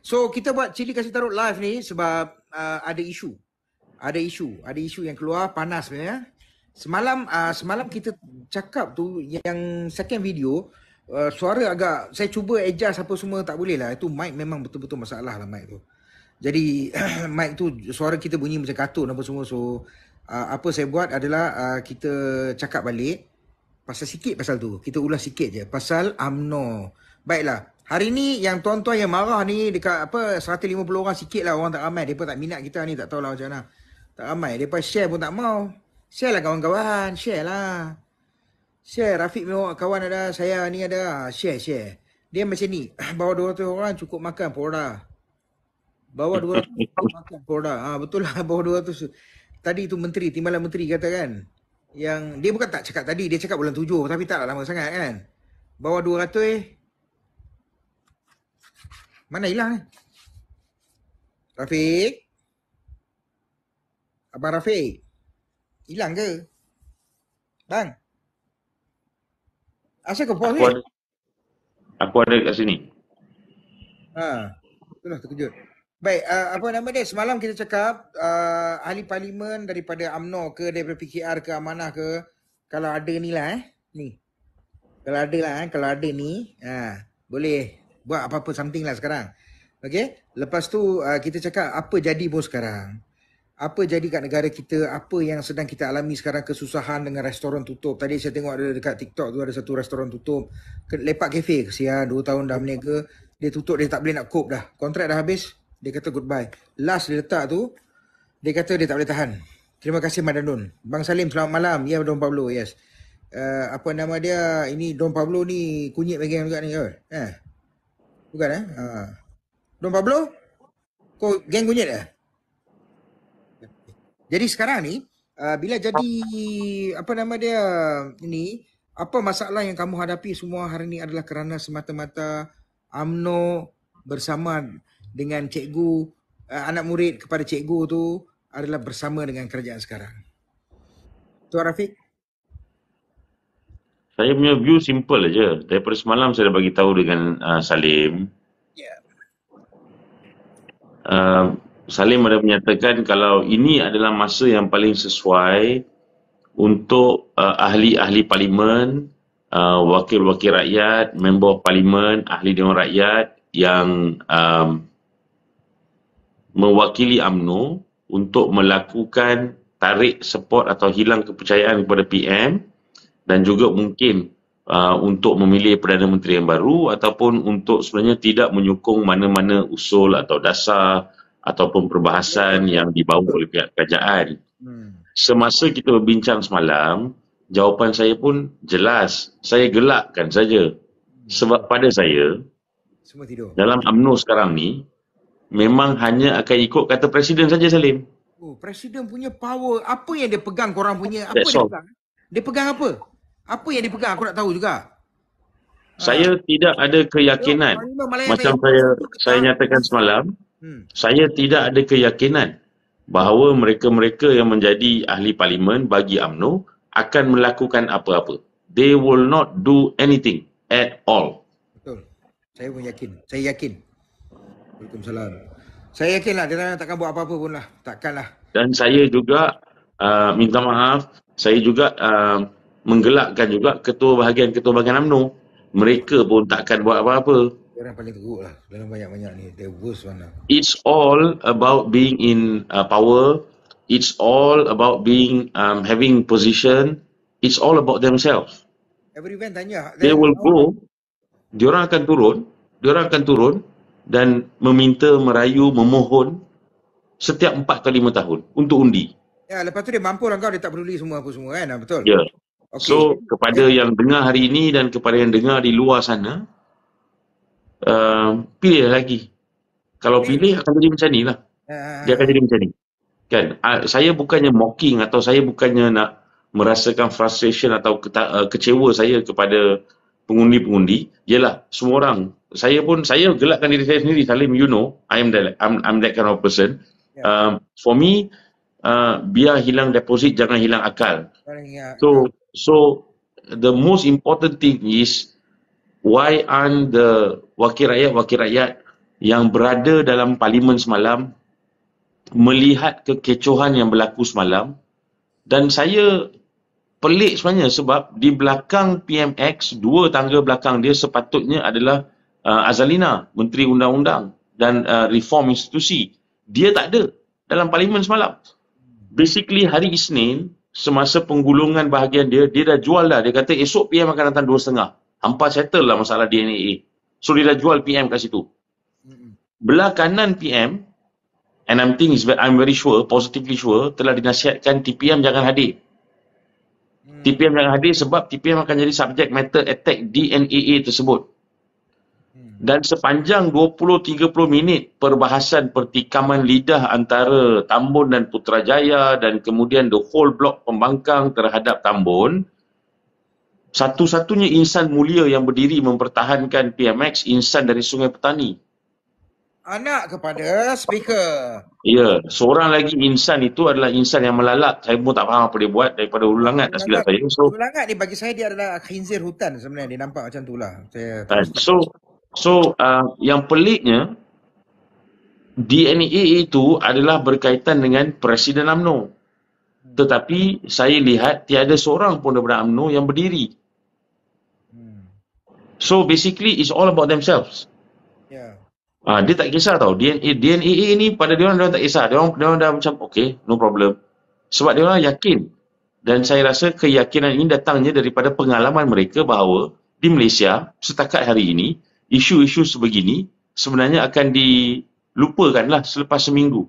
So kita buat Cili Kasih Taruk live ni sebab ada isu. Ada isu yang keluar panas sebenarnya. Semalam kita cakap tu yang second video, suara agak saya cuba adjust apa semua tak boleh lah. Itu mic memang betul-betul masalah lah mic tu. Jadi mic tu suara kita bunyi macam kartun apa semua. So apa saya buat adalah kita cakap balik pasal tu. Kita ulas sikit je pasal UMNO. Baiklah. Hari ni yang tuan-tuan yang marah ni dekat 150 orang sikit lah, orang tak ramai. Mereka tak minat kita ni, tak tahulah macam mana. Tak ramai. Mereka share pun tak mau. Share lah kawan-kawan. Share lah. Share. Rafiq memang kawan ada. Saya ni ada. Share. Dia macam ni. Bawah 200 orang cukup makan Polda. Bawah 200 cukup makan Polda. Betul lah bawah 200. Tadi tu menteri, timbalan menteri kata kan. Yang dia bukan tak cakap tadi. Dia cakap bulan 7. Tapi tak lama sangat kan. Bawah 200 mana hilang ni? Rafiq? Abang Rafiq? Hilang ke? Bang? Asal kau pause ni? Aku ada kat sini. Itulah terkejut. Baik, apa nama dia? Semalam kita cakap ahli parlimen daripada UMNO ke, daripada PKR ke, Amanah ke, kalau ada ni lah ni. Kalau ada ni, boleh buat apa-apa something lah sekarang. Okay. Lepas tu kita cakap apa jadi bos sekarang. Apa jadi kat negara kita, apa yang sedang kita alami sekarang, kesusahan dengan restoran tutup. Tadi saya tengok ada dekat TikTok tu ada satu restoran tutup. Lepak Cafe, kesian 2 tahun dah berniaga. Dia tutup, dia tak boleh nak cope dah. Kontrak dah habis, dia kata goodbye. Last dia letak tu, dia kata dia tak boleh tahan. Terima kasih Madanun. Bang Salim, selamat malam. Ya, Don Pablo, yes. Apa nama dia, ini Don Pablo ni kunyit bagi juga ni. Bukan Don Pablo? Kau geng kunyit Jadi sekarang ni bila jadi apa nama dia ini, apa masalah yang kamu hadapi semua hari ni adalah kerana semata-mata UMNO bersama dengan cikgu, anak murid kepada cikgu tu adalah bersama dengan kerajaan sekarang. Tuan Rafiq? Saya punya view simple aja. Daripada semalam saya dah bagi tahu dengan Salim. Salim ada menyatakan kalau ini adalah masa yang paling sesuai untuk ahli-ahli parlimen, wakil-wakil rakyat, member parlimen, ahli Dewan Rakyat yang mewakili UMNO untuk melakukan tarik support atau hilang kepercayaan kepada PM dan juga mungkin untuk memilih Perdana Menteri yang baru ataupun untuk sebenarnya tidak menyokong mana-mana usul atau dasar ataupun perbahasan yang dibawa oleh pihak kerajaan. Semasa kita berbincang semalam, jawapan saya pun jelas. Saya gelakkan saja. Sebab pada saya, semua tidur. Dalam UMNO sekarang ni, memang hanya akan ikut kata Presiden saja, Salim. Presiden punya power. Apa yang dia pegang korang punya? Apa dia pegang? Dia pegang apa? Apa yang dia pegang? Aku nak tahu juga. Saya tidak ada keyakinan. Macam saya nyatakan semalam, saya tidak ada keyakinan bahawa mereka-mereka yang menjadi ahli parlimen bagi UMNO akan melakukan apa-apa. They will not do anything at all. Betul. Saya pun yakin. Saya yakin. Waalaikumsalam. Saya yakinlah dia takkan buat apa-apa pun lah. Takkanlah. Dan saya juga minta maaf, saya juga menggelakkan juga ketua bahagian UMNO. Mereka pun takkan buat apa-apa. Orang paling teruk lah. Dalam banyak-banyak ni. The worst one lah. It's all about being in power. It's all about being having position. It's all about themselves. Every event tanya. They will go. Diorang akan turun dan meminta, merayu, memohon setiap 4 ke 5 tahun untuk undi. Ya, lepas tu dia mampu lah kau, dia tak peduli semua apa semua kan. Betul? Ya. Okay. So, kepada yang dengar hari ini dan kepada yang dengar di luar sana, pilih lagi. Kalau pilih akan jadi macam ni lah. Dia akan jadi macam ni. Kan? Saya bukannya mocking atau saya bukannya nak merasakan frustration atau kecewa saya kepada pengundi-pengundi. Yalah, semua orang. Saya gelakkan diri saya sendiri. Salim, you know, I'm that kind of person. For me, biar hilang deposit, jangan hilang akal. So the most important thing is, why aren't the wakil rakyat yang berada dalam parlimen semalam melihat kekecohan yang berlaku semalam, dan saya pelik sebenarnya sebab di belakang PMX, dua tangga belakang dia sepatutnya adalah Azalina, Menteri Undang-Undang dan Reform Institusi. Dia tak ada dalam parlimen semalam. Basically hari Isnin, semasa penggulungan bahagian dia, dia dah jual dah. Dia kata esok PM akan datang 2.30. Hampa settle lah masalah DNAA. So dia dah jual PM kat situ. Belah kanan PM, and I'm very sure, positively sure, telah dinasihatkan TPM jangan hadir. TPM jangan hadir sebab TPM akan jadi subject matter attack DNAA tersebut. Dan sepanjang 20-30 minit perbahasan pertikaman lidah antara Tambun dan Putrajaya dan kemudian the whole block pembangkang terhadap Tambun, satu-satunya insan mulia yang berdiri mempertahankan PMX, insan dari Sungai Petani. Anak kepada speaker. Ya, seorang lagi insan itu adalah insan yang melalak. Saya pun tak faham apa dia buat daripada Ulangat tak silap saya. So, Ulangat ni bagi saya dia adalah khinzir hutan sebenarnya. Dia nampak macam tu lah. Yang peliknya, DNAA itu adalah berkaitan dengan Presiden UMNO. Tetapi saya lihat tiada seorang pun daripada UMNO yang berdiri. So basically it's all about themselves. Dia tak kisah tau. DNAA ni pada dia orang tak kisah. Dia orang dah macam okay, no problem. Sebab dia orang yakin. Dan saya rasa keyakinan ini datangnya daripada pengalaman mereka bahawa di Malaysia setakat hari ini isu-isu sebegini sebenarnya akan dilupakanlah selepas seminggu.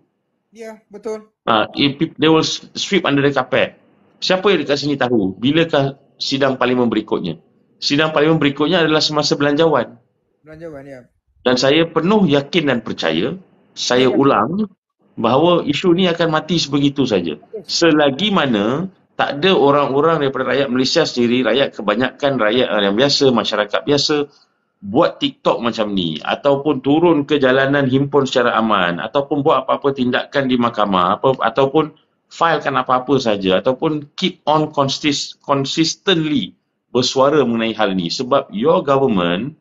Ya, betul. They will sweep under the carpet. Siapa yang dekat sini tahu bilakah sidang parlimen berikutnya? Sidang parlimen berikutnya adalah semasa belanjawan. Belanjawan, ya. Dan saya penuh yakin dan percaya, saya ulang, bahawa isu ni akan mati sebegitu saja. Selagi mana tak ada orang-orang daripada rakyat Malaysia sendiri, kebanyakan rakyat yang biasa, masyarakat biasa, buat TikTok macam ni, ataupun turun ke jalanan himpun secara aman, ataupun buat apa-apa tindakan di mahkamah, ataupun filekan apa-apa saja, ataupun keep on consistently bersuara mengenai hal ni. Sebab your government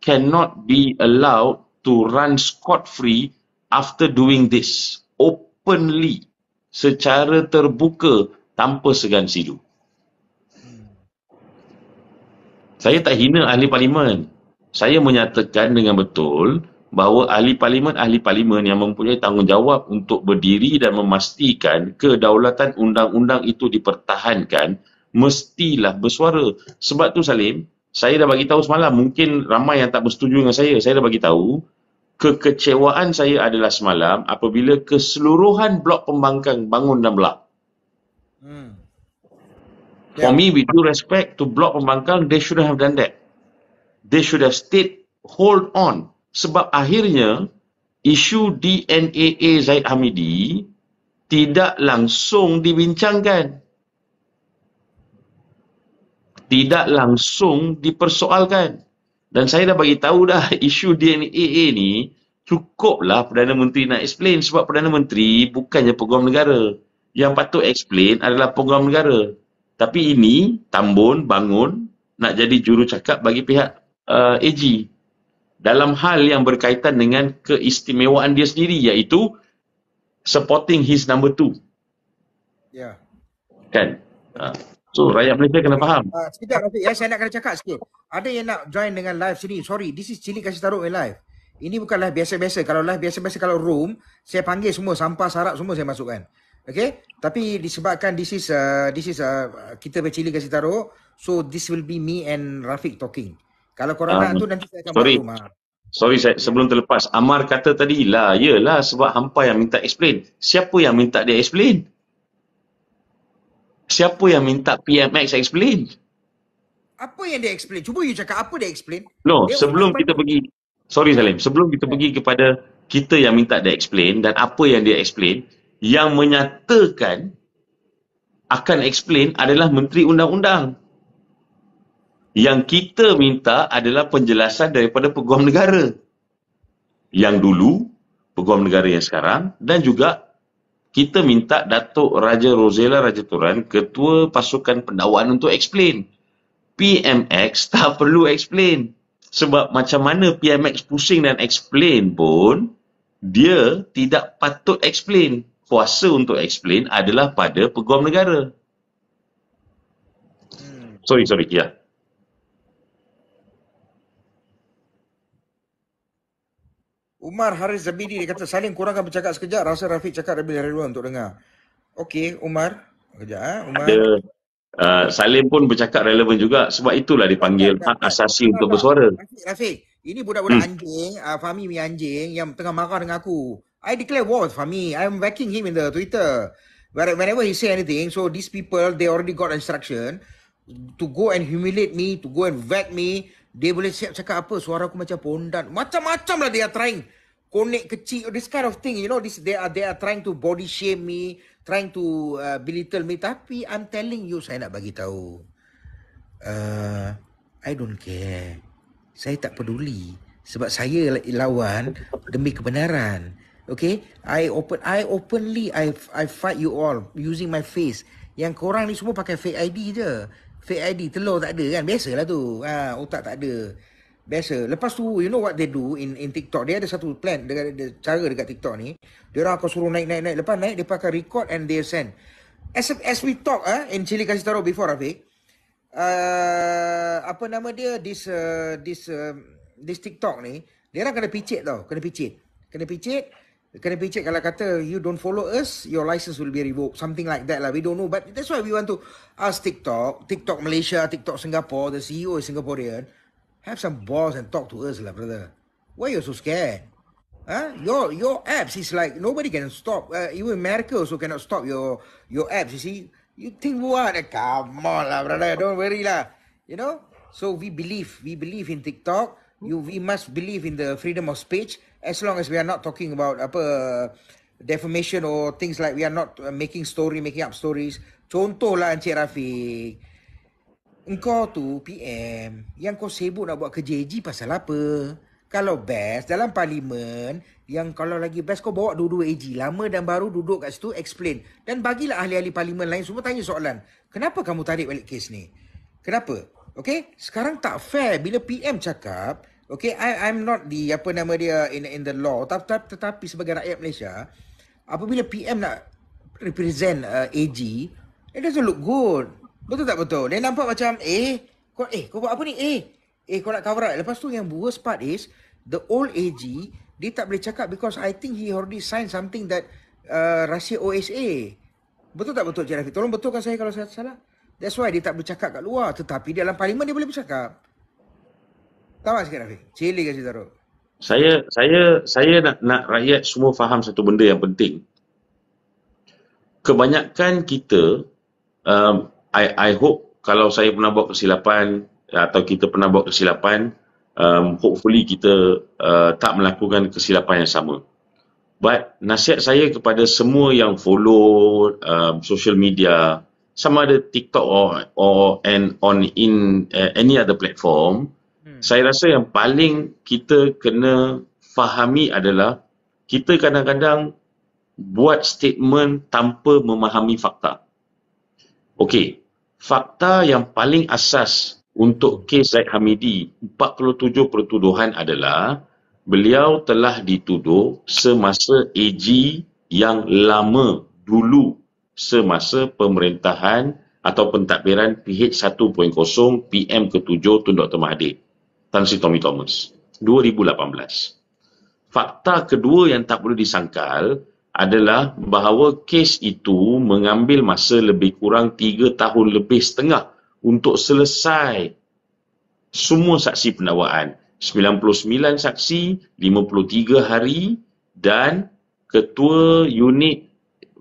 cannot be allowed to run scot-free after doing this openly, secara terbuka, tanpa segan silu. Saya tak hina ahli parlimen. Saya menyatakan dengan betul bahawa ahli parlimen yang mempunyai tanggungjawab untuk berdiri dan memastikan kedaulatan undang-undang itu dipertahankan, mestilah bersuara. Sebab tu Salim, saya dah bagi tahu semalam, mungkin ramai yang tak bersetuju dengan saya dah bagi tahu, kekecewaan saya adalah semalam apabila keseluruhan blok pembangkang bangun dan belak. For me, with due respect to blok pembangkang, they shouldn't have done that. They should have stayed, hold on. Sebab akhirnya, isu DNAA Zahid Hamidi tidak langsung dibincangkan. Tidak langsung dipersoalkan. Dan saya dah bagi tahu dah, isu DNAA ni cukuplah Perdana Menteri nak explain, sebab Perdana Menteri bukannya peguam negara. Yang patut explain adalah peguam negara. Tapi ini Tambun bangun nak jadi jurucakap bagi pihak AG dalam hal yang berkaitan dengan keistimewaan dia sendiri, iaitu supporting his number 2. Ya. Kan? So, rakyat Malaysia kena faham. Sekejap, Rafiq, saya nak kena cakap sikit. Ada yang nak join dengan live sini. Sorry, this is Cili Kasih Taruh live. Ini bukan live biasa-biasa. Kalau live biasa-biasa, kalau room, saya panggil semua, sampah, sarap, semua saya masukkan. Okay? Tapi disebabkan this is kita bercili Kasih Taruh, so this will be me and Rafiq talking. Kalau korang nak tu, nanti saya akan buat room. Sorry, sebelum terlepas. Amar kata tadi, yalah sebab hampa yang minta explain. Siapa yang minta dia explain? Siapa yang minta PMX explain? Apa yang dia explain? Cuba you cakap apa dia explain. No, sebelum kita pergi, sorry Salim, sebelum kita pergi kepada kita yang minta dia explain dan apa yang dia explain, yang menyatakan akan explain adalah Menteri Undang-Undang. Yang kita minta adalah penjelasan daripada Peguam Negara. Yang dulu, Peguam Negara yang sekarang, dan juga kita minta Datuk Raja Rosella Rajaturan, Ketua Pasukan Pendakwaan, untuk explain. PMX tak perlu explain. Sebab macam mana PMX pusing dan explain pun, dia tidak patut explain. Kuasa untuk explain adalah pada Peguam Negara. Sorry, ya. Umar Haris Zabidi dia kata, Salim kurangkan bercakap sekejap, rasa Rafiq cakap lebih relevan untuk dengar. Okey, Umar. Kejap, Umar. Salim pun bercakap relevan juga, sebab itulah dipanggil hak asasi untuk bersuara. Rafiq, ini budak-budak anjing, Fahmi punya anjing yang tengah marah dengan aku. I declare war with Fahmi. I'm backing him in the Twitter. Whenever he say anything, so these people, they already got instruction to go and humiliate me, to go and whack me. Dia boleh siap cakap apa, suara aku macam pondan. Macam-macam lah they are trying. Connect kecil, this kind of thing, you know, they are trying to body shame me, trying to belittle me. Tapi I'm telling you, saya nak bagi tahu. I don't care. Saya tak peduli. Sebab saya lawan demi kebenaran. Okay? I openly fight you all using my face. Yang korang ni semua pakai fake ID je. Fake ID, telur tak ada kan? Biasalah tu. Otak tak ada. Biasa. Lepas tu, you know what they do in TikTok? Dia ada satu plan, ada cara dekat TikTok ni. Dia orang akan suruh naik. Lepas naik, dia akan record and they send. As we talk, in Cili kasih taruh before, Rafiq. Apa nama dia, this TikTok ni, dia orang kena picit tau. Kena picit kalau kata you don't follow us, your license will be revoked, something like that lah. We don't know, but that's why we want to ask TikTok Malaysia, TikTok Singapore, the CEO is Singaporean, have some balls and talk to us lah, brother. Why you so scared? Your apps is like nobody can stop. Even America also cannot stop your apps. You see, you think what? Come on lah, brother. Don't worry lah. You know. So we believe in TikTok. We must believe in the freedom of speech. As long as we are not talking about defamation or things like, we are not making up stories. Contoh lah Encik Rafiq, engkau tu PM, yang kau sibuk nak buat kerja AG pasal apa? Kalau best dalam parlimen, yang kalau lagi best kau bawa dua-dua AG, lama dan baru duduk kat situ explain. Dan bagilah ahli-ahli parlimen lain semua tanya soalan. Kenapa kamu tarik balik kes ni? Kenapa? Okay? Sekarang tak fair bila PM cakap, okay, I'm not the, apa nama dia, in the law, tetapi sebagai rakyat Malaysia, apabila PM nak represent AG, it doesn't look good. Betul tak betul? Dia nampak macam, kau buat apa ni? Kau nak cover up. Lepas tu yang worst part is, the old AG, dia tak boleh cakap because I think he already signed something that rahsia OSA. Betul tak betul, Cik Rafiq? Tolong betulkan saya kalau saya salah. That's why dia tak boleh cakap kat luar. Tetapi dalam parlimen dia boleh bercakap. Tahu tak sikit, Rafiq? Cili kasih taruh. Saya nak rakyat semua faham satu benda yang penting. Kebanyakan kita, I hope kalau saya pernah buat kesilapan atau kita pernah buat kesilapan, hopefully kita tak melakukan kesilapan yang sama. But nasihat saya kepada semua yang follow social media, sama ada TikTok or in any other platform, saya rasa yang paling kita kena fahami adalah kita kadang-kadang buat statement tanpa memahami fakta. Okey, fakta yang paling asas untuk kes Zaid Hamidi, 47 pertuduhan adalah beliau telah dituduh semasa AG yang lama dulu, semasa pemerintahan atau pentadbiran PH1.0 PM ke-7 Tun Dr. Mahathir, Tan Sri Tommy Thomas, 2018. Fakta kedua yang tak perlu disangkal adalah bahawa kes itu mengambil masa lebih kurang 3 tahun lebih setengah untuk selesai semua saksi pendakwaan. 99 saksi, 53 hari, dan ketua unit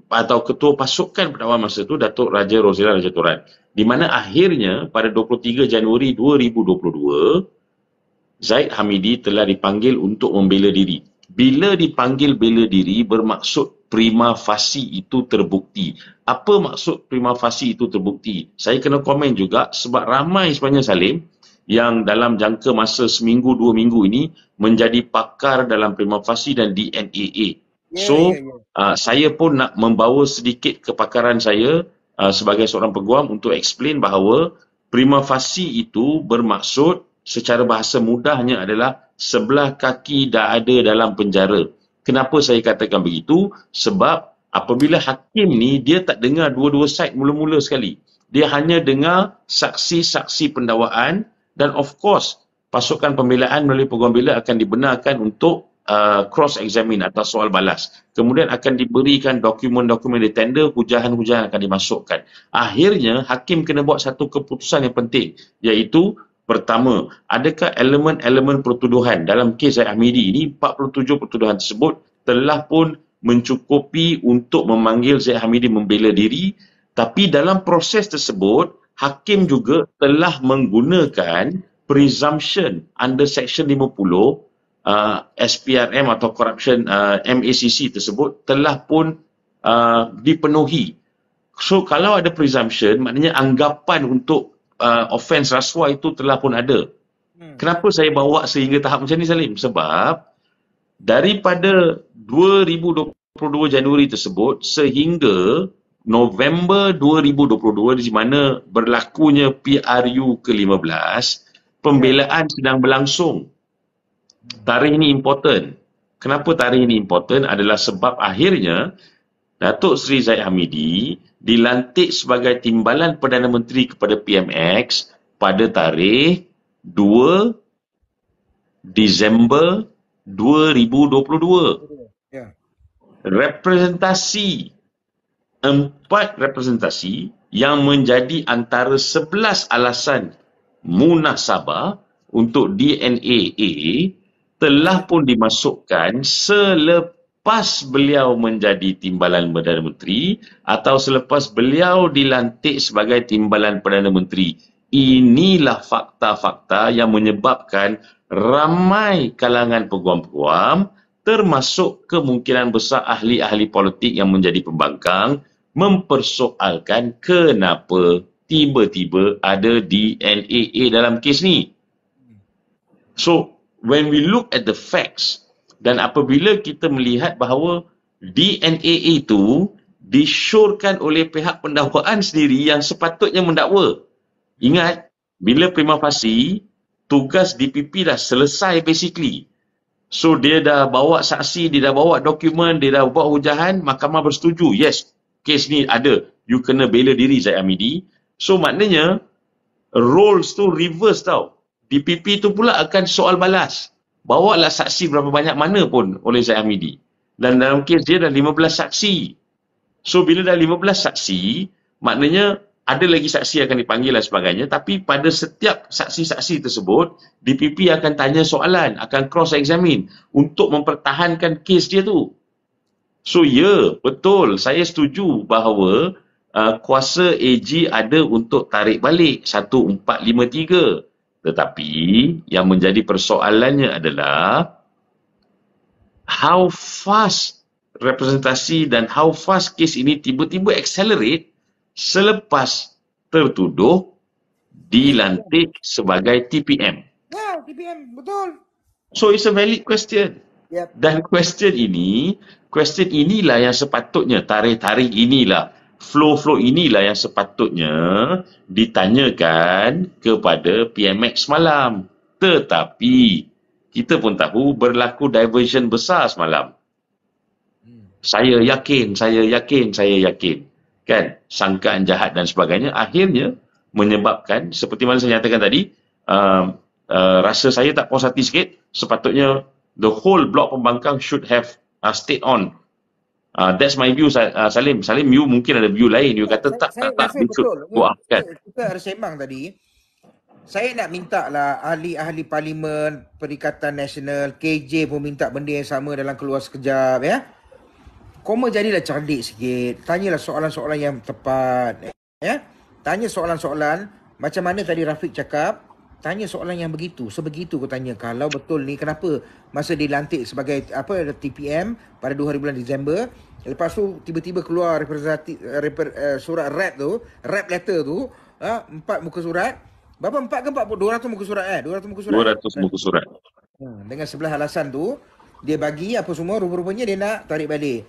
atau ketua pasukan pendakwaan masa itu Datuk Raja Rosila Raja Turan. Di mana akhirnya pada 23 Januari 2022, Zaid Hamidi telah dipanggil untuk membela diri. Bila dipanggil bela diri bermaksud prima facie itu terbukti. Apa maksud prima facie itu terbukti? Saya kena komen juga sebab ramai sebenarnya, Salim, yang dalam jangka masa seminggu, 2 minggu ini menjadi pakar dalam prima facie dan DNAA. Saya pun nak membawa sedikit kepakaran saya sebagai seorang peguam untuk explain bahawa prima facie itu bermaksud secara bahasa mudahnya adalah sebelah kaki dah ada dalam penjara. Kenapa saya katakan begitu? Sebab apabila hakim ni dia tak dengar dua-dua side mula-mula sekali. Dia hanya dengar saksi-saksi pendakwaan dan of course pasukan pembelaan melalui peguam bela akan dibenarkan untuk cross-examine atau soal balas. Kemudian akan diberikan dokumen-dokumen di tender, hujahan-hujahan akan dimasukkan. Akhirnya, hakim kena buat satu keputusan yang penting, iaitu pertama, adakah elemen-elemen pertuduhan dalam kes Zaid Hamidi ini, 47 pertuduhan tersebut telah pun mencukupi untuk memanggil Zaid Hamidi membela diri, tapi dalam proses tersebut, hakim juga telah menggunakan presumption under section 50 SPRM atau corruption MACC tersebut telah pun dipenuhi. So kalau ada presumption, maknanya anggapan untuk offense rasuah itu telah pun ada. Kenapa saya bawa sehingga tahap macam ni, Salim? Sebab daripada 2022 Januari tersebut sehingga November 2022 di mana berlakunya PRU ke-15, pembelaan sedang berlangsung. Tarikh ini important. Kenapa tarikh ini important adalah sebab akhirnya Datuk Seri Zaid Hamidi dilantik sebagai Timbalan Perdana Menteri kepada PMX pada tarikh 2 Disember 2022. Ya. Empat representasi yang menjadi antara 11 alasan munasabah untuk DNAA telah pun dimasukkan selepas beliau menjadi Timbalan Perdana Menteri atau selepas beliau dilantik sebagai Timbalan Perdana Menteri. Inilah fakta-fakta yang menyebabkan ramai kalangan peguam-peguam, termasuk kemungkinan besar ahli-ahli politik yang menjadi pembangkang, mempersoalkan kenapa tiba-tiba ada DNAA dalam kes ni. So, when we look at the facts dan apabila kita melihat bahawa DNAA itu disyorkan oleh pihak pendakwaan sendiri yang sepatutnya mendakwa. Ingat, bila prima facie, tugas DPP dah selesai basically. So, dia dah bawa saksi, dia dah bawa dokumen, dia dah buat hujahan, mahkamah bersetuju. Yes, kes ni ada. You kena bela diri Zaid Hamidi. So, maknanya, roles tu reverse tau. DPP tu pula akan soal balas. Bawalah saksi berapa banyak mana pun oleh Zaid Hamidi. Dan dalam kes dia dah 15 saksi. So bila dah 15 saksi, maknanya ada lagi saksi akan dipanggil dan sebagainya. Tapi pada setiap saksi-saksi tersebut, DPP akan tanya soalan, akan cross-examine untuk mempertahankan kes dia tu. So ya, betul. Saya setuju bahawa kuasa AG ada untuk tarik balik 1453. Tetapi yang menjadi persoalannya adalah how fast representasi dan how fast kes ini tiba-tiba accelerate selepas tertuduh dilantik sebagai TPM. Ya, TPM, betul. So it's a valid question. Yep. Dan question inilah yang sepatutnya, tarikh-tarikh inilah, flow-flow inilah yang sepatutnya ditanyakan kepada PMX semalam. Tetapi kita pun tahu berlaku diversion besar semalam. Saya yakin. Kan, sangkaan jahat dan sebagainya akhirnya menyebabkan, seperti mana saya nyatakan tadi, rasa saya tak puas hati sikit. Sepatutnya the whole blok pembangkang should have stayed on. That's my view, Salim. Salim, you mungkin ada view lain. You kata tak betul. kan? Kita ada sembang tadi. Saya nak minta lah ahli-ahli parlimen, Perikatan Nasional, KJ pun minta benda yang sama dalam keluar sekejap, ya. Koma jadilah cerdik sikit. Tanyalah soalan-soalan yang tepat, ya. Tanya soalan-soalan macam mana tadi Rafiq cakap. Tanya soalan yang begitu, sebegitu kau tanya. Kalau betul ni, kenapa masa dilantik sebagai TPM pada 2 hari bulan Disember, lepas tu tiba-tiba keluar surat rap letter tu, 4 muka surat. Berapa 4 ke 4? 200 muka surat 200 muka surat. 200 muka surat. Dengan 11 alasan tu, dia bagi apa semua, rupa-rupanya dia nak tarik balik.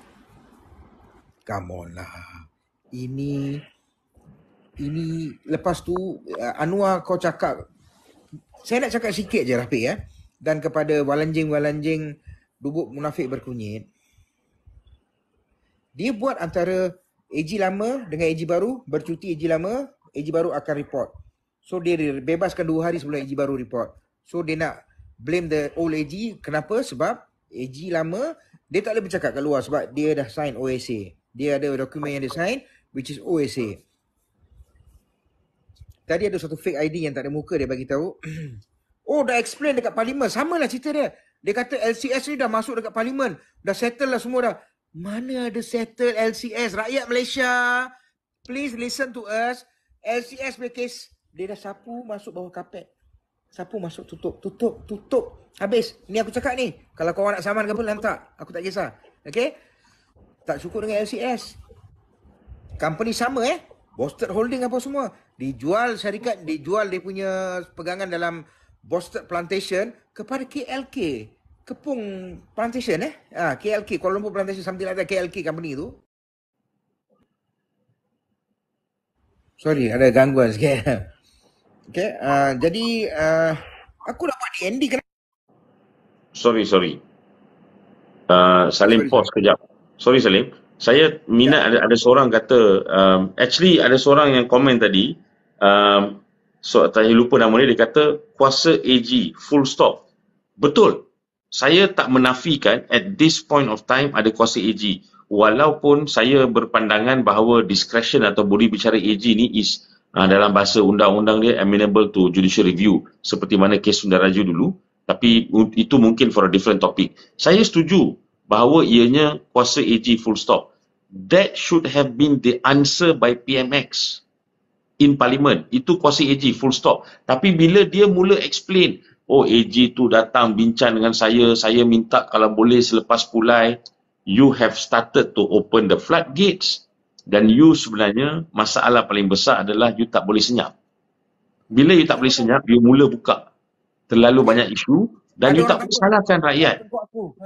Come on lah. Ini lepas tu Anwar kau cakap Saya nak cakap sikit je Rafiq ya. Dan kepada walanjing-walanjing bubuk munafik berkunyit, dia buat antara AG lama dengan AG baru, bercuti AG lama, AG baru akan report. So dia bebaskan 2 hari sebelum AG baru report. So dia nak blame the old AG. Kenapa? Sebab AG lama dia tak boleh bercakap kat luar sebab dia dah sign OSA. Dia ada dokumen yang dia sign which is OSA. Tadi ada satu fake ID yang tak ada muka, dia bagi tahu. Oh, dah explain dekat parlimen. Samalah cerita dia. Dia kata LCS ni dah masuk dekat parlimen. Dah settle lah semua dah. Mana ada settle LCS? Rakyat Malaysia, please listen to us. LCS punya case, dia dah sapu masuk bawah kapet. Sapu masuk, tutup. Habis. Ni aku cakap ni. Kalau korang nak saman ke apa, lantak. Aku tak kisah. Okay? Tak cukup dengan LCS. Company sama Boston Holding apa semua. Dijual syarikat, dijual dia punya pegangan dalam Boston Plantation kepada KLK. Kepung Plantation KLK, Kuala Lumpur Plantation, something like that, KLK company tu. Sorry, ada gangguan sikit. Okay, jadi aku nak buat DND kenapa? Sorry. Salim pause kejap. Sorry Salim. Saya minat ada seorang kata, actually ada seorang yang komen tadi, saya lupa nama dia kata kuasa AG, full stop. Betul. Saya tak menafikan at this point of time ada kuasa AG. Walaupun saya berpandangan bahawa discretion atau body bicara AG ni is dalam bahasa undang-undang dia amenable to judicial review seperti mana kes Sundaraju dulu, tapi itu mungkin for a different topic. Saya setuju bahawa ianya kuasa AG full stop. That should have been the answer by PMX in parliament. Itu kuasa AG full stop. Tapi bila dia mula explain, oh AG tu datang bincang dengan saya minta kalau boleh selepas pulai, you have started to open the floodgates, dan you sebenarnya masalah paling besar adalah you tak boleh senyap. Bila you tak boleh senyap, you mula buka terlalu banyak isu dan you tak boleh salahkan rakyat.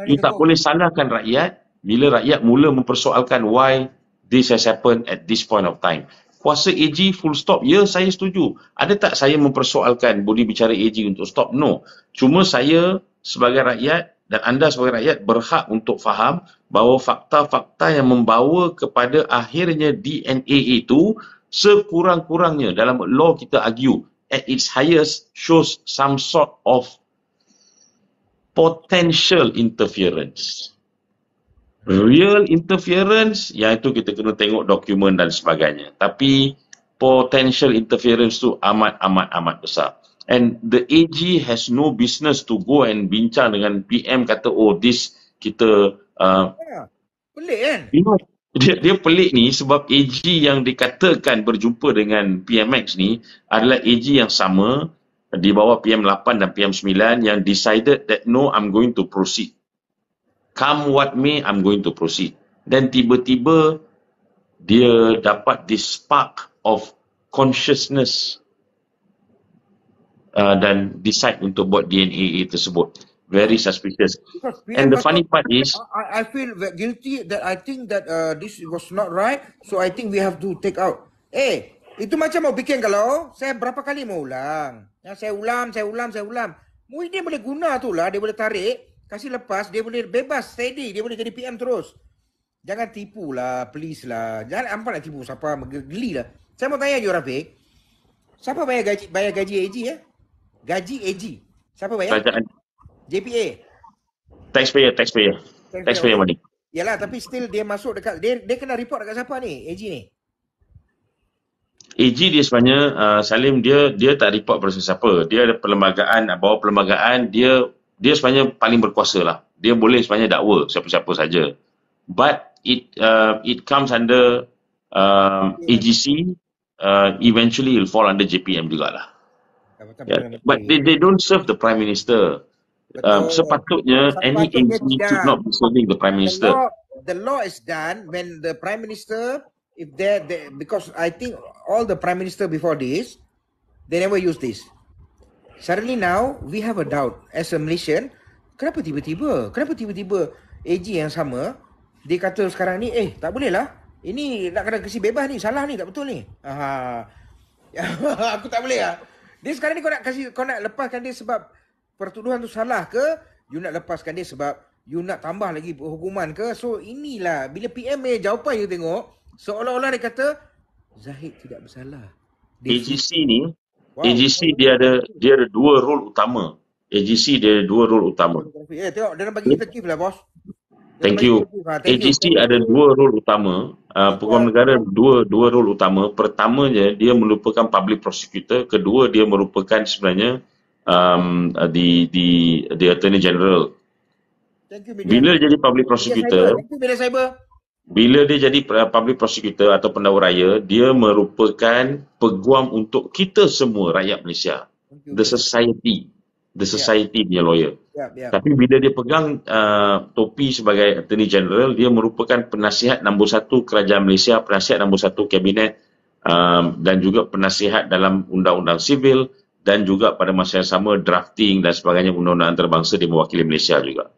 You tak boleh salahkan rakyat bila rakyat mula mempersoalkan why this has happened at this point of time. Kuasa AG full stop, ya saya setuju. Ada tak saya mempersoalkan body bicara AG untuk stop? No. Cuma saya sebagai rakyat dan anda sebagai rakyat berhak untuk faham bahawa fakta-fakta yang membawa kepada akhirnya DNA itu sekurang-kurangnya dalam law kita argue at its highest shows some sort of potential interference. Real interference, yang itu kita kena tengok dokumen dan sebagainya. Tapi potential interference tu amat besar. And the AG has no business to go and bincang dengan PM kata, oh this kita... pelik kan? You know, dia pelik ni sebab AG yang dikatakan berjumpa dengan PMX ni adalah AG yang sama di bawah PM8 dan PM9 yang decided that no, I'm going to proceed. Come what may, I'm going to proceed. Dan tiba-tiba dia dapat this spark of consciousness dan decide untuk buat DNA tersebut. Very suspicious. And the funny part is, I feel guilty that I think that this was not right, so I think we have to take out. Itu macam mau bikin kalau saya berapa kali mau ulang. Saya ulang. Muhyiddin boleh guna tu lah, dia boleh tarik. Kasih lepas, dia boleh bebas, steady. Dia boleh jadi PM terus. Jangan tipu lah, please lah. Jangan ampak nak tipu siapa, geli lah. Saya mau tanya je Rafiq. Siapa bayar gaji AG Gaji AG. Siapa bayar? Kerajaan. JPA. Taxpayer money. Yalah, tapi still dia masuk dekat, dia kena report dekat siapa ni, AG ni? AG dia sebenarnya, Salim, dia tak report pada siapa. Dia ada perlembagaan, bawa perlembagaan, dia sebenarnya paling berkuasa lah. Dia boleh sebenarnya dakwa siapa-siapa saja. But it comes under AGC, eventually it will fall under JPM jugalah. But they don't serve the Prime Minister. Sepatutnya any AG should not be serving the Prime Minister. The law is done when the Prime Minister, if they because I think all the Prime Minister before this, they never use this. Suddenly now, we have a doubt as a Malaysian, kenapa tiba-tiba AG yang sama, dia kata sekarang ni, tak boleh lah, ini nak kena kasi bebas ni, salah ni, tak betul ni. Aku tak boleh lah. Dia sekarang ni kau nak lepaskan dia sebab pertuduhan tu salah ke? You nak lepaskan dia sebab you nak tambah lagi hukuman ke? So inilah bila PM jawapan you tengok seolah-olah dia kata Zahid tidak bersalah. AGC ni, AGC dia ada dua role utama. AGC dia ada dua role utama. Tengok dia bagi kita gift lah bos. Thank you. AGC ada dua role utama. Peguam negara dua role utama. Pertamanya dia merupakan public prosecutor. Kedua dia merupakan sebenarnya the Attorney General. Bila dia jadi public prosecutor, bila dia jadi public prosecutor atau pendakwa raya, dia merupakan peguam untuk kita semua rakyat Malaysia. The society punya lawyer. Tapi bila dia pegang topi sebagai Attorney General, dia merupakan penasihat nombor 1 Kerajaan Malaysia, penasihat nombor 1 Kabinet, dan juga penasihat dalam undang-undang sivil, dan juga pada masa yang sama drafting dan sebagainya undang-undang antarabangsa di mewakili Malaysia juga.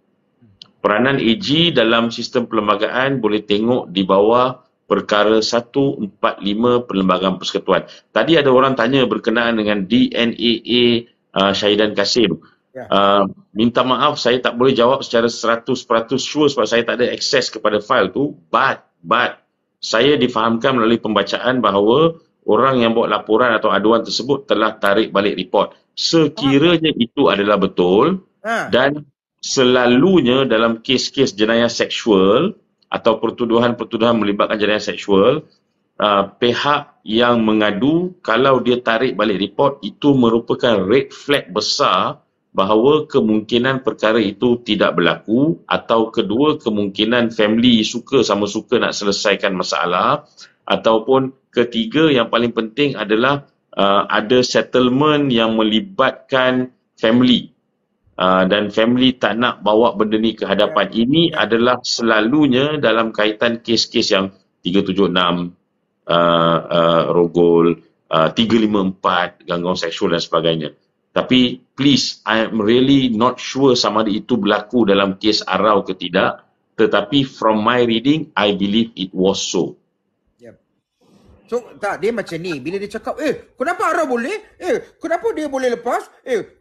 Peranan AG dalam sistem perlembagaan boleh tengok di bawah perkara 145 Perlembagaan Persekutuan. Tadi ada orang tanya berkenaan dengan DNAA Syahidan Kasim. Minta maaf saya tak boleh jawab secara 100% sure sebab saya tak ada akses kepada fail tu, but saya difahamkan melalui pembacaan bahawa orang yang buat laporan atau aduan tersebut telah tarik balik report. Sekiranya itu adalah betul, dan selalunya dalam kes-kes jenayah seksual atau pertuduhan-pertuduhan melibatkan jenayah seksual, pihak yang mengadu kalau dia tarik balik report itu merupakan red flag besar bahawa kemungkinan perkara itu tidak berlaku, atau kedua kemungkinan family sama suka nak selesaikan masalah, ataupun ketiga yang paling penting adalah ada settlement yang melibatkan family, dan family tak nak bawa benda ni ke hadapan. Ini adalah selalunya dalam kaitan kes-kes yang 376 rogol, 354 gangguan seksual dan sebagainya. Tapi please, I am really not sure sama ada itu berlaku dalam kes Arau ke tidak, tetapi from my reading, I believe it was so. So tak, dia macam ni, bila dia cakap kenapa Arau boleh, kenapa dia boleh lepas,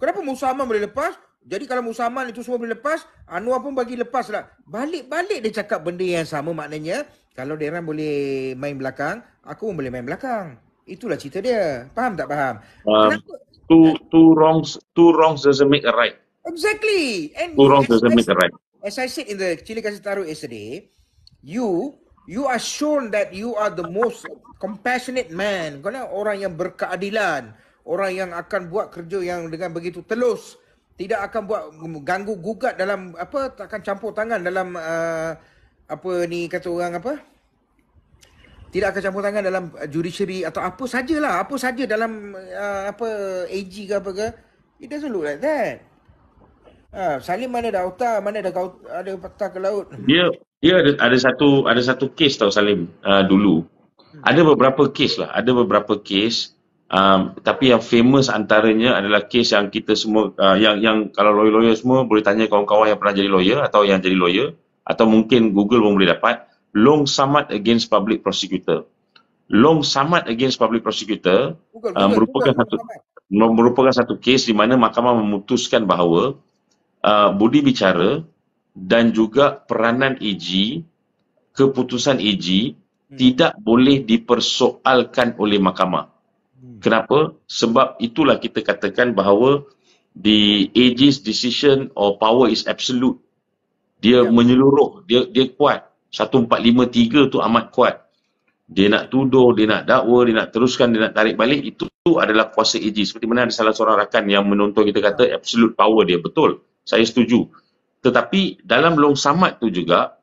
kenapa Musa Aman boleh lepas, jadi kalau Musa Aman itu semua boleh lepas, Anwar pun bagi lepas lah. Balik-balik dia cakap benda yang sama, maknanya kalau dia orang boleh main belakang, aku pun boleh main belakang. Itulah cerita dia. Faham tak faham? Two wrongs doesn't make a right. Exactly. And two wrongs doesn't make a right. As I said in the Cili Kasih Taruh yesterday, you are shown that you are the most compassionate man. Kau ni orang yang berkeadilan, orang yang akan buat kerja yang dengan begitu telus, tidak akan buat ganggu gugat dalam takkan campur tangan dalam kata orang tidak akan campur tangan dalam judiciary atau apa saja dalam AG ke apa ke. It doesn't look like that. Salim mana dah otak, mana dah kau ada patah ke laut. Dia ada satu kes tau Salim, dulu. Ada beberapa kes, tapi yang famous antaranya adalah kes yang kita semua yang kalau lawyer semua boleh tanya kawan-kawan yang pernah jadi lawyer atau yang jadi lawyer, atau mungkin Google pun boleh dapat. Long Samad against public prosecutor. Long Samad against public prosecutor merupakan satu kes di mana mahkamah memutuskan bahawa budi bicara dan juga peranan AG, keputusan AG tidak boleh dipersoalkan oleh mahkamah. Kenapa? Sebab itulah kita katakan bahawa the AG's decision or power is absolute. Dia menyeluruh, dia kuat. 1453 tu amat kuat. Dia nak tuduh, dia nak dakwa, dia nak teruskan, dia nak tarik balik, itu adalah kuasa AG. Seperti mana ada salah seorang rakan yang menonton kita kata absolute power dia. Betul, saya setuju. Tetapi dalam Long Samad tu juga,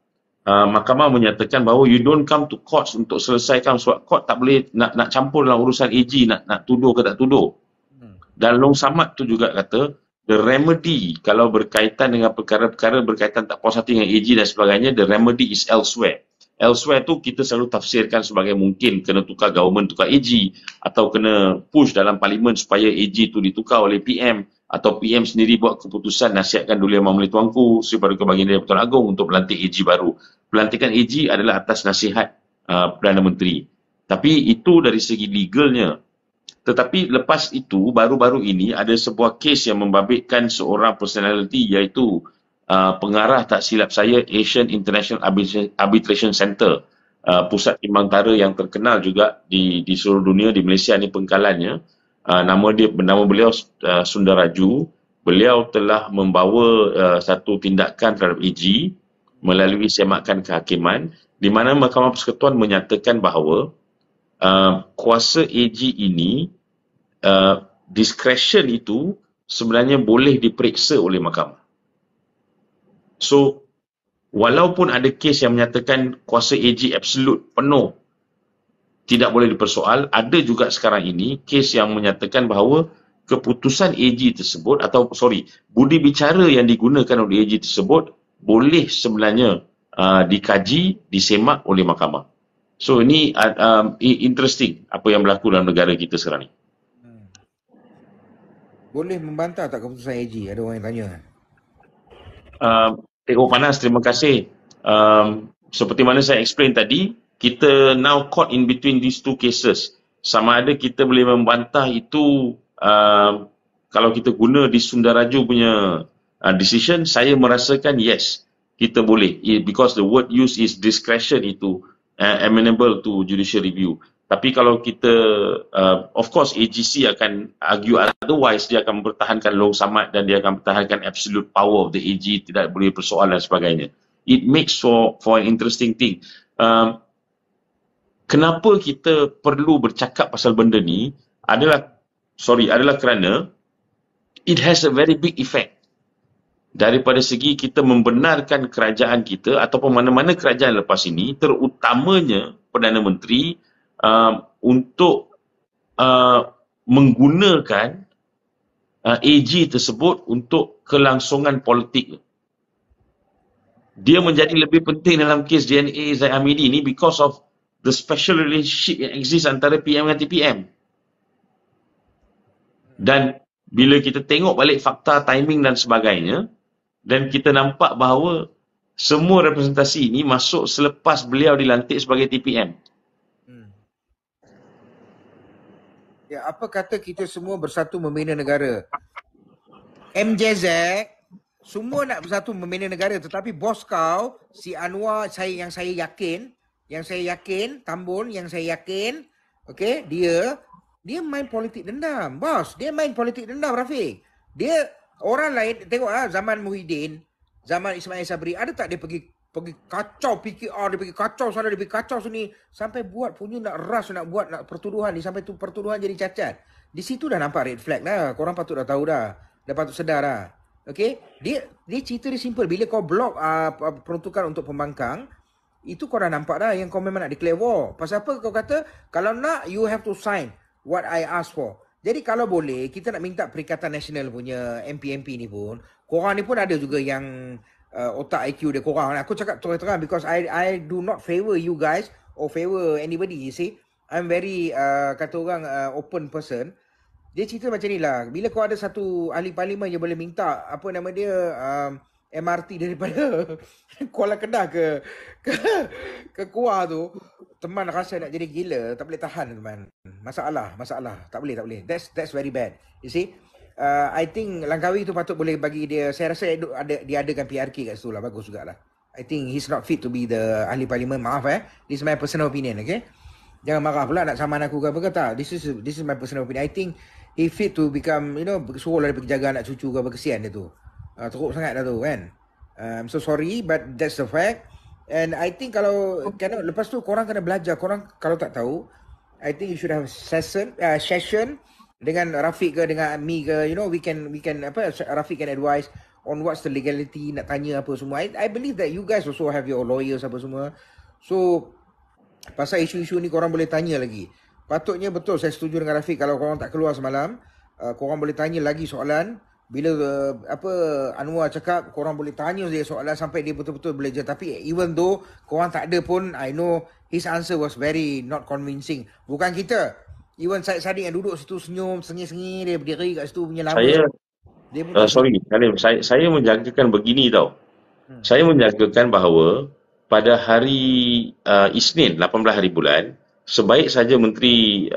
mahkamah menyatakan bahawa you don't come to courts untuk selesaikan, sebab court tak boleh nak campur dalam urusan AG, nak tuduh ke tak tuduh. Dan Long Samad tu juga kata, the remedy kalau berkaitan dengan perkara-perkara berkaitan tak puas hati dengan AG dan sebagainya, the remedy is elsewhere. Elsewhere tu kita selalu tafsirkan sebagai mungkin kena tukar government, tukar AG, atau kena push dalam parlimen supaya AG tu ditukar oleh PM, atau PM sendiri buat keputusan nasihatkan Duli Yang Mahmulia Tuanku Sri Paduka Baginda Pertuan Agong untuk melantik AG baru. Pelantikan AG adalah atas nasihat Perdana Menteri. Tapi itu dari segi legalnya. Tetapi lepas itu, baru-baru ini ada sebuah kes yang membabitkan seorang personality iaitu pengarah tak silap saya Asian International Arbitration Center, pusat timbang tara yang terkenal juga di seluruh dunia, di Malaysia ni pengkalannya. Nama beliau Sundaraju. Beliau telah membawa satu tindakan terhadap AG melalui semakan kehakiman di mana Mahkamah Persekutuan menyatakan bahawa kuasa AG ini, discretion itu sebenarnya boleh diperiksa oleh mahkamah. So, walaupun ada kes yang menyatakan kuasa AG absolute, penuh, tidak boleh dipersoal, ada juga sekarang ini kes yang menyatakan bahawa keputusan AG tersebut, budi bicara yang digunakan oleh AG tersebut boleh sebenarnya dikaji, disemak oleh mahkamah. So, ini interesting apa yang berlaku dalam negara kita sekarang ni. Boleh membantah tak keputusan AG? Ada orang yang tanya. Tengok panas, terima kasih. Seperti mana saya explain tadi, kita now caught in between these two cases. Sama ada kita boleh membantah itu kalau kita guna di Sundaraju punya decision, saya merasakan yes, kita boleh. Because the word used is discretion itu amenable to judicial review. Tapi kalau kita, of course AGC akan argue otherwise, dia akan mempertahankan long samad dan dia akan mempertahankan absolute power of the AG, tidak boleh persoal dan sebagainya. It makes for an interesting thing. Kenapa kita perlu bercakap pasal benda ni adalah kerana it has a very big effect. Daripada segi kita membenarkan kerajaan kita ataupun mana-mana kerajaan lepas ini, terutamanya Perdana Menteri, untuk menggunakan AG tersebut untuk kelangsungan politik. Dia menjadi lebih penting dalam kes DNA Zaid Hamidi ni because of the special relationship yang exist antara PM dengan TPM. Dan bila kita tengok balik fakta, timing dan sebagainya, dan kita nampak bahawa semua representasi ini masuk selepas beliau dilantik sebagai TPM. Ya, apa kata kita semua bersatu membina negara? MJZ semua nak bersatu membina negara, tetapi bos kau si Anwar, yang saya yakin Tambun, yang saya yakin, okey, dia main politik dendam, bos. Dia main politik dendam, Rafiq. Dia orang lain tengoklah zaman Muhyiddin, zaman Ismail Sabri, ada tak dia pergi kacau PKR, dia pergi kacau sana, dia pergi kacau sini, sampai buat punya nak buat pertuduhan ni, sampai tu pertuduhan jadi cacat. Di situ dah nampak red flag dah. Korang patut dah tahu dah. Dah patut sedar dah. Okey? Dia cerita dia simple. Bila kau block peruntukan untuk pembangkang, itu kau dah nampak dah yang kau memang nak declare war. Pasal apa kau kata? Kalau nak, you have to sign what I ask for. Jadi kalau boleh, kita nak minta Perikatan Nasional punya MP ni pun, korang ni pun ada juga yang otak IQ dia korang. Aku cakap terang-terang because I do not favor you guys or favor anybody, you see. I'm very kata orang open person. Dia cerita macam ni lah. Bila kau ada satu ahli parlimen yang boleh minta apa nama dia MRT daripada Kuala Kedah ke Kuala tu, teman rasa nak jadi gila, tak boleh tahan teman. Masalah. Tak boleh. That's very bad. You see? I think Langkawi tu patut boleh bagi dia, saya rasa dia adakan PRK kat situ lah, bagus jugalah. I think he's not fit to be the ahli parlimen, maaf this is my personal opinion, okay? Jangan marah pula nak saman aku ke apa ke tak. This is my personal opinion. I think he fit to become, suruh lah dia pergi jaga anak cucu ke apa, kesian dia tu. Teruk sangat dah tu kan. I'm so sorry but that's the fact. And I think kalau lepas tu korang kena belajar. Korang kalau tak tahu, I think you should have session dengan Rafiq ke, dengan me ke, we can Rafiq can advise on what's the legality, nak tanya apa semua. I believe that you guys also have your lawyers apa semua. So pasal isu-isu ni korang boleh tanya lagi. Patutnya betul, saya setuju dengan Rafiq, kalau korang tak keluar semalam, korang boleh tanya lagi soalan. Bila Anwar cakap, korang boleh tanya dia soalan sampai dia betul-betul belajar. Tapi even though korang tak ada pun, I know his answer was very not convincing. Bukan kita. Even Syed Saddiq yang duduk situ senyum, sengih-sengih, dia berdiri kat situ punya lama. Saya menjangkakan begini tau. Saya menjangkakan bahawa pada hari Isnin 18 hari bulan, sebaik saja Menteri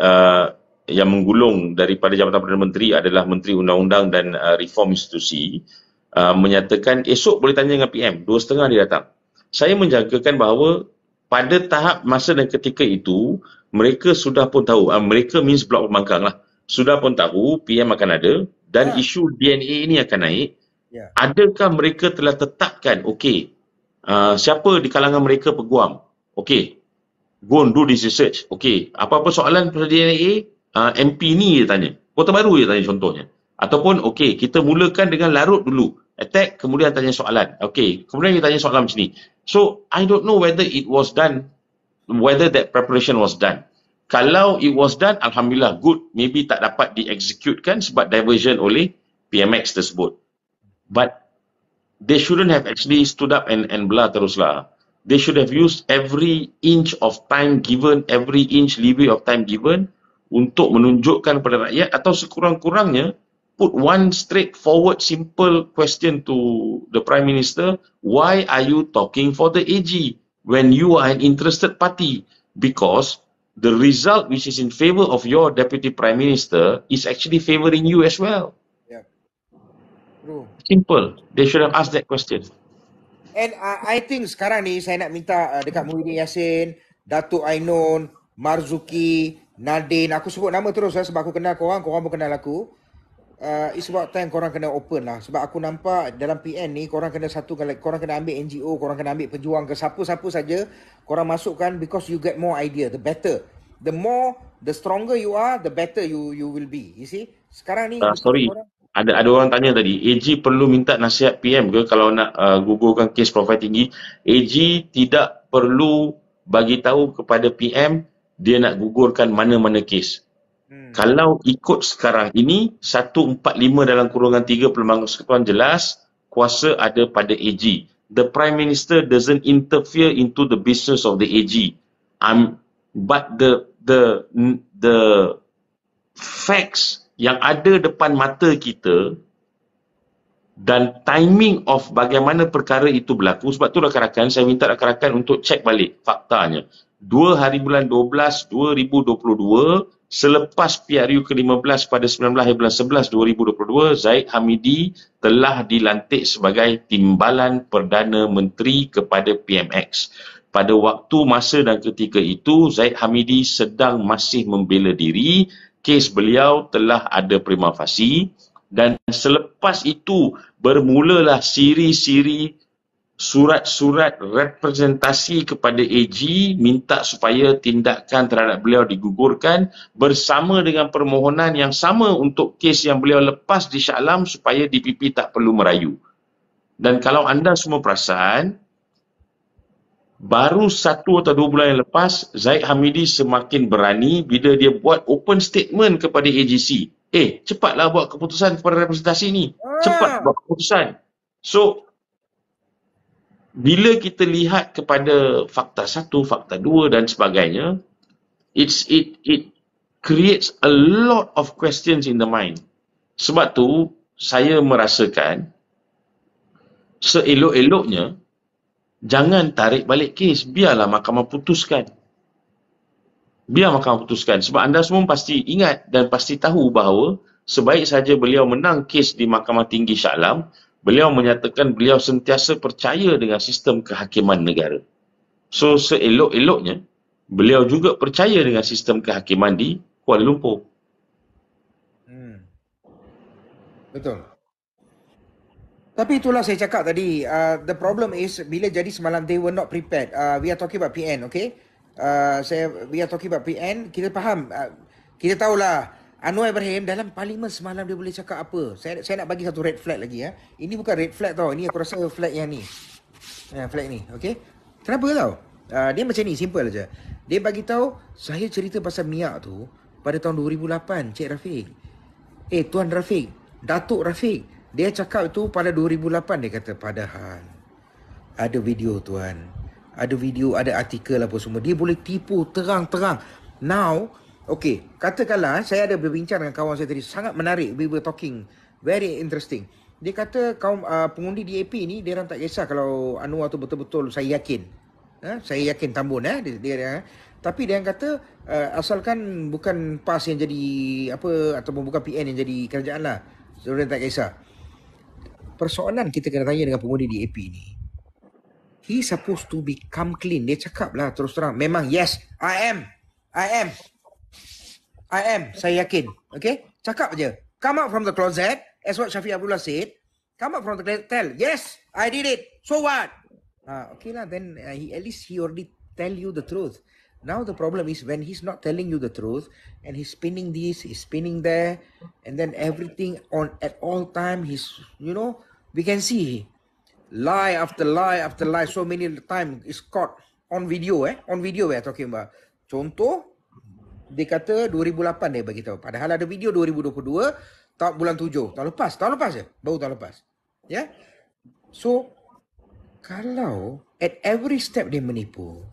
yang menggulung daripada Jabatan Perdana Menteri adalah Menteri Undang-Undang dan Reform Institusi, menyatakan esok boleh tanya dengan PM, 2.30 dia datang. Saya menjangkakan bahawa pada tahap masa dan ketika itu, mereka sudah pun tahu, mereka means Blok Pembangkang lah, sudah pun tahu PM akan ada dan isu DNA ini akan naik. Adakah mereka telah tetapkan, okey, siapa di kalangan mereka peguam? Okey, go and do this research. Okey, apa-apa soalan pasal DNA, MP ni dia tanya. Kota Baru dia tanya contohnya. Ataupun, okey, kita mulakan dengan larut dulu. Attack, kemudian tanya soalan. Okey, kemudian kita tanya soalan macam ni. So, I don't know whether it was done, whether that preparation was done. Kalau it was done, Alhamdulillah, good. Maybe tak dapat di-executekan sebab diversion oleh PMX tersebut. But they shouldn't have actually stood up and belah teruslah. They should have used every inch of time given, every inch leeway of time given untuk menunjukkan kepada rakyat atau sekurang-kurangnya put one straightforward simple question to the Prime Minister, why are you talking for the AG when you are an interested party? Because the result which is in favor of your Deputy Prime Minister is actually favouring you as well. True. Simple. They should have asked that question. And I think sekarang ni saya nak minta dekat Muhyiddin Yassin, Datuk Ainun, Marzuki, Nadine, aku sebut nama terus sebab aku kenal korang pun kenal aku. It's about time korang kena open lah. Sebab aku nampak dalam PN ni korang kena korang kena ambil NGO, korang kena ambil pejuang ke siapa-siapa saja, korang masukkan because you get more idea, the better. The stronger you are, the better you will be. You see? Sekarang ni sorry. Ada orang tanya tadi, AG perlu minta nasihat PM ke kalau nak gugurkan kes profil tinggi? AG tidak perlu bagi tahu kepada PM dia nak gugurkan mana-mana kes. Kalau ikut sekarang ini, 145 dalam kurungan 3 Perlembagaan Persekutuan jelas, kuasa ada pada AG. The Prime Minister doesn't interfere into the business of the AG. But the facts yang ada depan mata kita dan timing of bagaimana perkara itu berlaku, sebab tu rakan-rakan, saya minta rakan-rakan untuk cek balik faktanya. 2 hari bulan 12 2022, selepas PRU ke-15 pada 19 hari bulan 11 2022, Zahid Hamidi telah dilantik sebagai Timbalan Perdana Menteri kepada PMX. Pada waktu, masa dan ketika itu, Zahid Hamidi sedang masih membela diri. Kes beliau telah ada prima facie dan selepas itu bermulalah siri-siri surat-surat representasi kepada AG minta supaya tindakan terhadap beliau digugurkan bersama dengan permohonan yang sama untuk kes yang beliau lepas di Shah Alam supaya DPP tak perlu merayu. Dan kalau anda semua perasan, baru 1 atau 2 bulan yang lepas, Zahid Hamidi semakin berani bila dia buat open statement kepada AGC. Cepatlah buat keputusan kepada representasi ni. Cepat buat keputusan. So, bila kita lihat kepada fakta 1, fakta 2 dan sebagainya, it creates a lot of questions in the mind. Sebab tu, saya merasakan seelok-eloknya jangan tarik balik kes. Biarlah mahkamah putuskan. Biar mahkamah putuskan. Sebab anda semua pasti ingat dan pasti tahu bahawa sebaik saja beliau menang kes di Mahkamah Tinggi Shah Alam, beliau menyatakan beliau sentiasa percaya dengan sistem kehakiman negara. So, seelok-eloknya, beliau juga percaya dengan sistem kehakiman di Kuala Lumpur. Betul. Tapi itulah saya cakap tadi, the problem is bila jadi semalam they were not prepared. We are talking about PN, okay? We are talking about PN, kita faham. Kita tahulah Anwar Ibrahim dalam parlimen semalam dia boleh cakap apa. Saya nak bagi satu red flag lagi ya. Ini bukan red flag tau, ini aku rasa flag yang ni. Flag ni, okay? Kenapa tau? Dia macam ni, simple aja. Dia bagi tahu saya cerita pasal Miak tu pada tahun 2008, Cik Rafiq. Tuan Rafiq, Datuk Rafiq. Dia cakap itu pada 2008, dia kata padahal ada video tuan. Ada video, ada artikel apa semua. Dia boleh tipu terang-terang. Now, okay, katakanlah saya ada berbincang dengan kawan saya tadi, sangat menarik. We were talking, very interesting. Dia kata kaum pengundi DAP ni, dia orang tak kisah kalau Anwar tu betul-betul, saya yakin. Saya yakin Tambun. Tapi dia yang kata asalkan bukan PAS yang jadi apa ataupun bukan PN yang jadi kerajaan lah. So dia tak kisah. Persoalan kita kena tanya dengan pengundi di AP ni. He supposed to become clean. Dia cakap lah terus terang. Memang yes, I am. Saya yakin. Okay? Cakap je. Come out from the closet. As what Shafiq Abdullah said. Come out from the closet. Tell. Yes, I did it. So what? Okay lah. Then at least he already tell you the truth. Now the problem is when he's not telling you the truth and he's spinning this, he's spinning there, and then everything on at all time he's, we can see lie after lie after lie so many time is caught on video we're talking about. Contoh, dia kata 2008 dia bagi tahu. Padahal ada video 2022 bulan 7, tahun lepas je, baru tahun lepas. Ya. So kalau at every step dia menipu,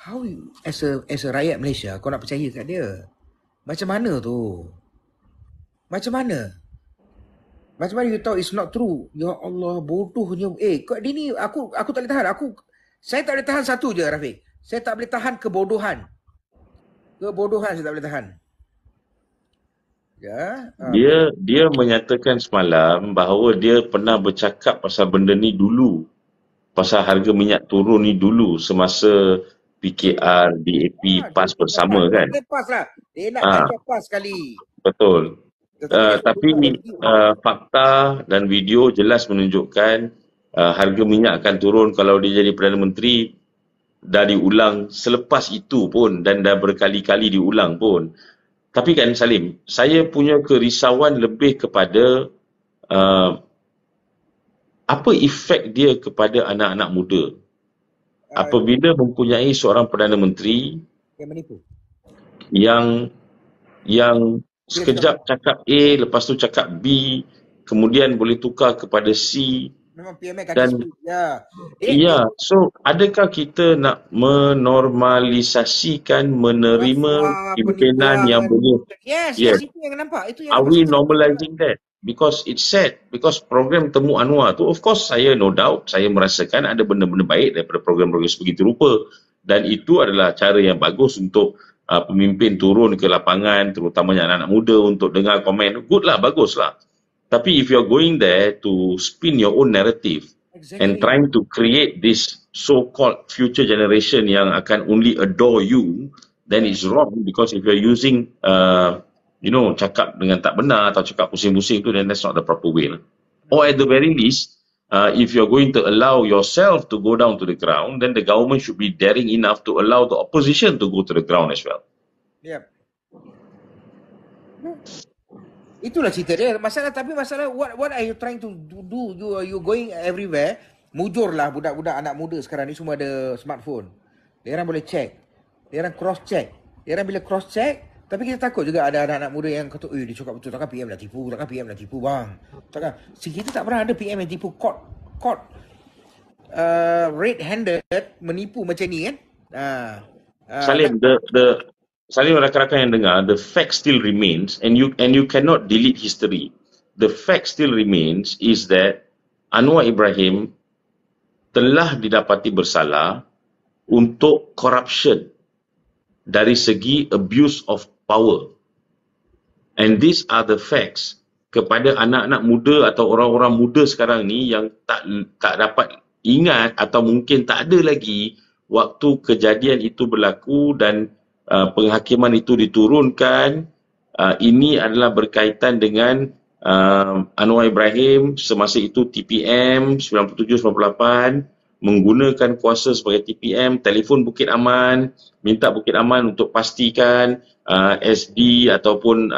how you, as a rakyat Malaysia, kau nak percaya kat dia? Macam mana tu? Macam mana you tahu it's not true? Ya Allah, bodohnya. Kau ni aku tak boleh tahan. Saya tak boleh tahan satu je, Rafiq. Saya tak boleh tahan kebodohan. Saya tak boleh tahan. Ya. Dia menyatakan semalam bahawa dia pernah bercakap pasal benda ni dulu. Pasal harga minyak turun ni dulu semasa PKR, DAP, PAS bersama kan. Dia PAS lah. Dia nak baca PAS sekali. Betul. Tapi fakta dan video jelas menunjukkan harga minyak akan turun kalau dia jadi Perdana Menteri. Dah diulang selepas itu pun dan dah berkali-kali diulang pun. Tapi kan Salim, saya punya kerisauan lebih kepada apa efek dia kepada anak-anak muda apabila mempunyai seorang Perdana Menteri yang menipu, yang sekejap cakap A, lepas tu cakap B, kemudian boleh tukar kepada C. Memang PMA kata So adakah kita nak menormalisasikan menerima pimpinan yang boleh Yes. Itu yang nampak. Are we normalizing that? Because it's sad. Because program Temu Anwar tu, of course saya no doubt, saya merasakan ada benda-benda baik daripada program-program sebegitu rupa. Dan itu adalah cara yang bagus untuk pemimpin turun ke lapangan, terutamanya anak-anak muda untuk dengar komen. Good lah, bagus lah. Tapi if you're going there to spin your own narrative and trying to create this so-called future generation yang akan only adore you, then it's wrong. Because if you're using cakap dengan tak benar atau cakap pusing-pusing tu, then that's not the proper way. Or at the very least, if you're going to allow yourself to go down to the ground, then the government should be daring enough to allow the opposition to go to the ground as well. Yep. Itulah cerita dia. Masalah what are you trying to do? You going everywhere. Mujurlah budak-budak anak muda sekarang ni semua ada smartphone. Dia orang boleh check. Dia orang cross check. Dia orang bila cross check, tapi kita takut juga ada anak-anak muda yang kata, dia cakap betul, takkan PM nak tipu bang. Takkan. Kita tak pernah ada PM yang tipu caught red-handed menipu macam ni kan. Salim, Salim, rakan-rakan yang dengar, the fact still remains and you cannot delete history. The fact still remains is that Anwar Ibrahim telah didapati bersalah untuk corruption dari segi abuse of power. And these are the facts. Kepada anak-anak muda atau orang-orang muda sekarang ni yang tak dapat ingat atau mungkin tak ada lagi waktu kejadian itu berlaku dan penghakiman itu diturunkan, ini adalah berkaitan dengan Anwar Ibrahim semasa itu TPM 97-98 menggunakan kuasa sebagai TPM, telefon Bukit Aman, minta Bukit Aman untuk pastikan SD ataupun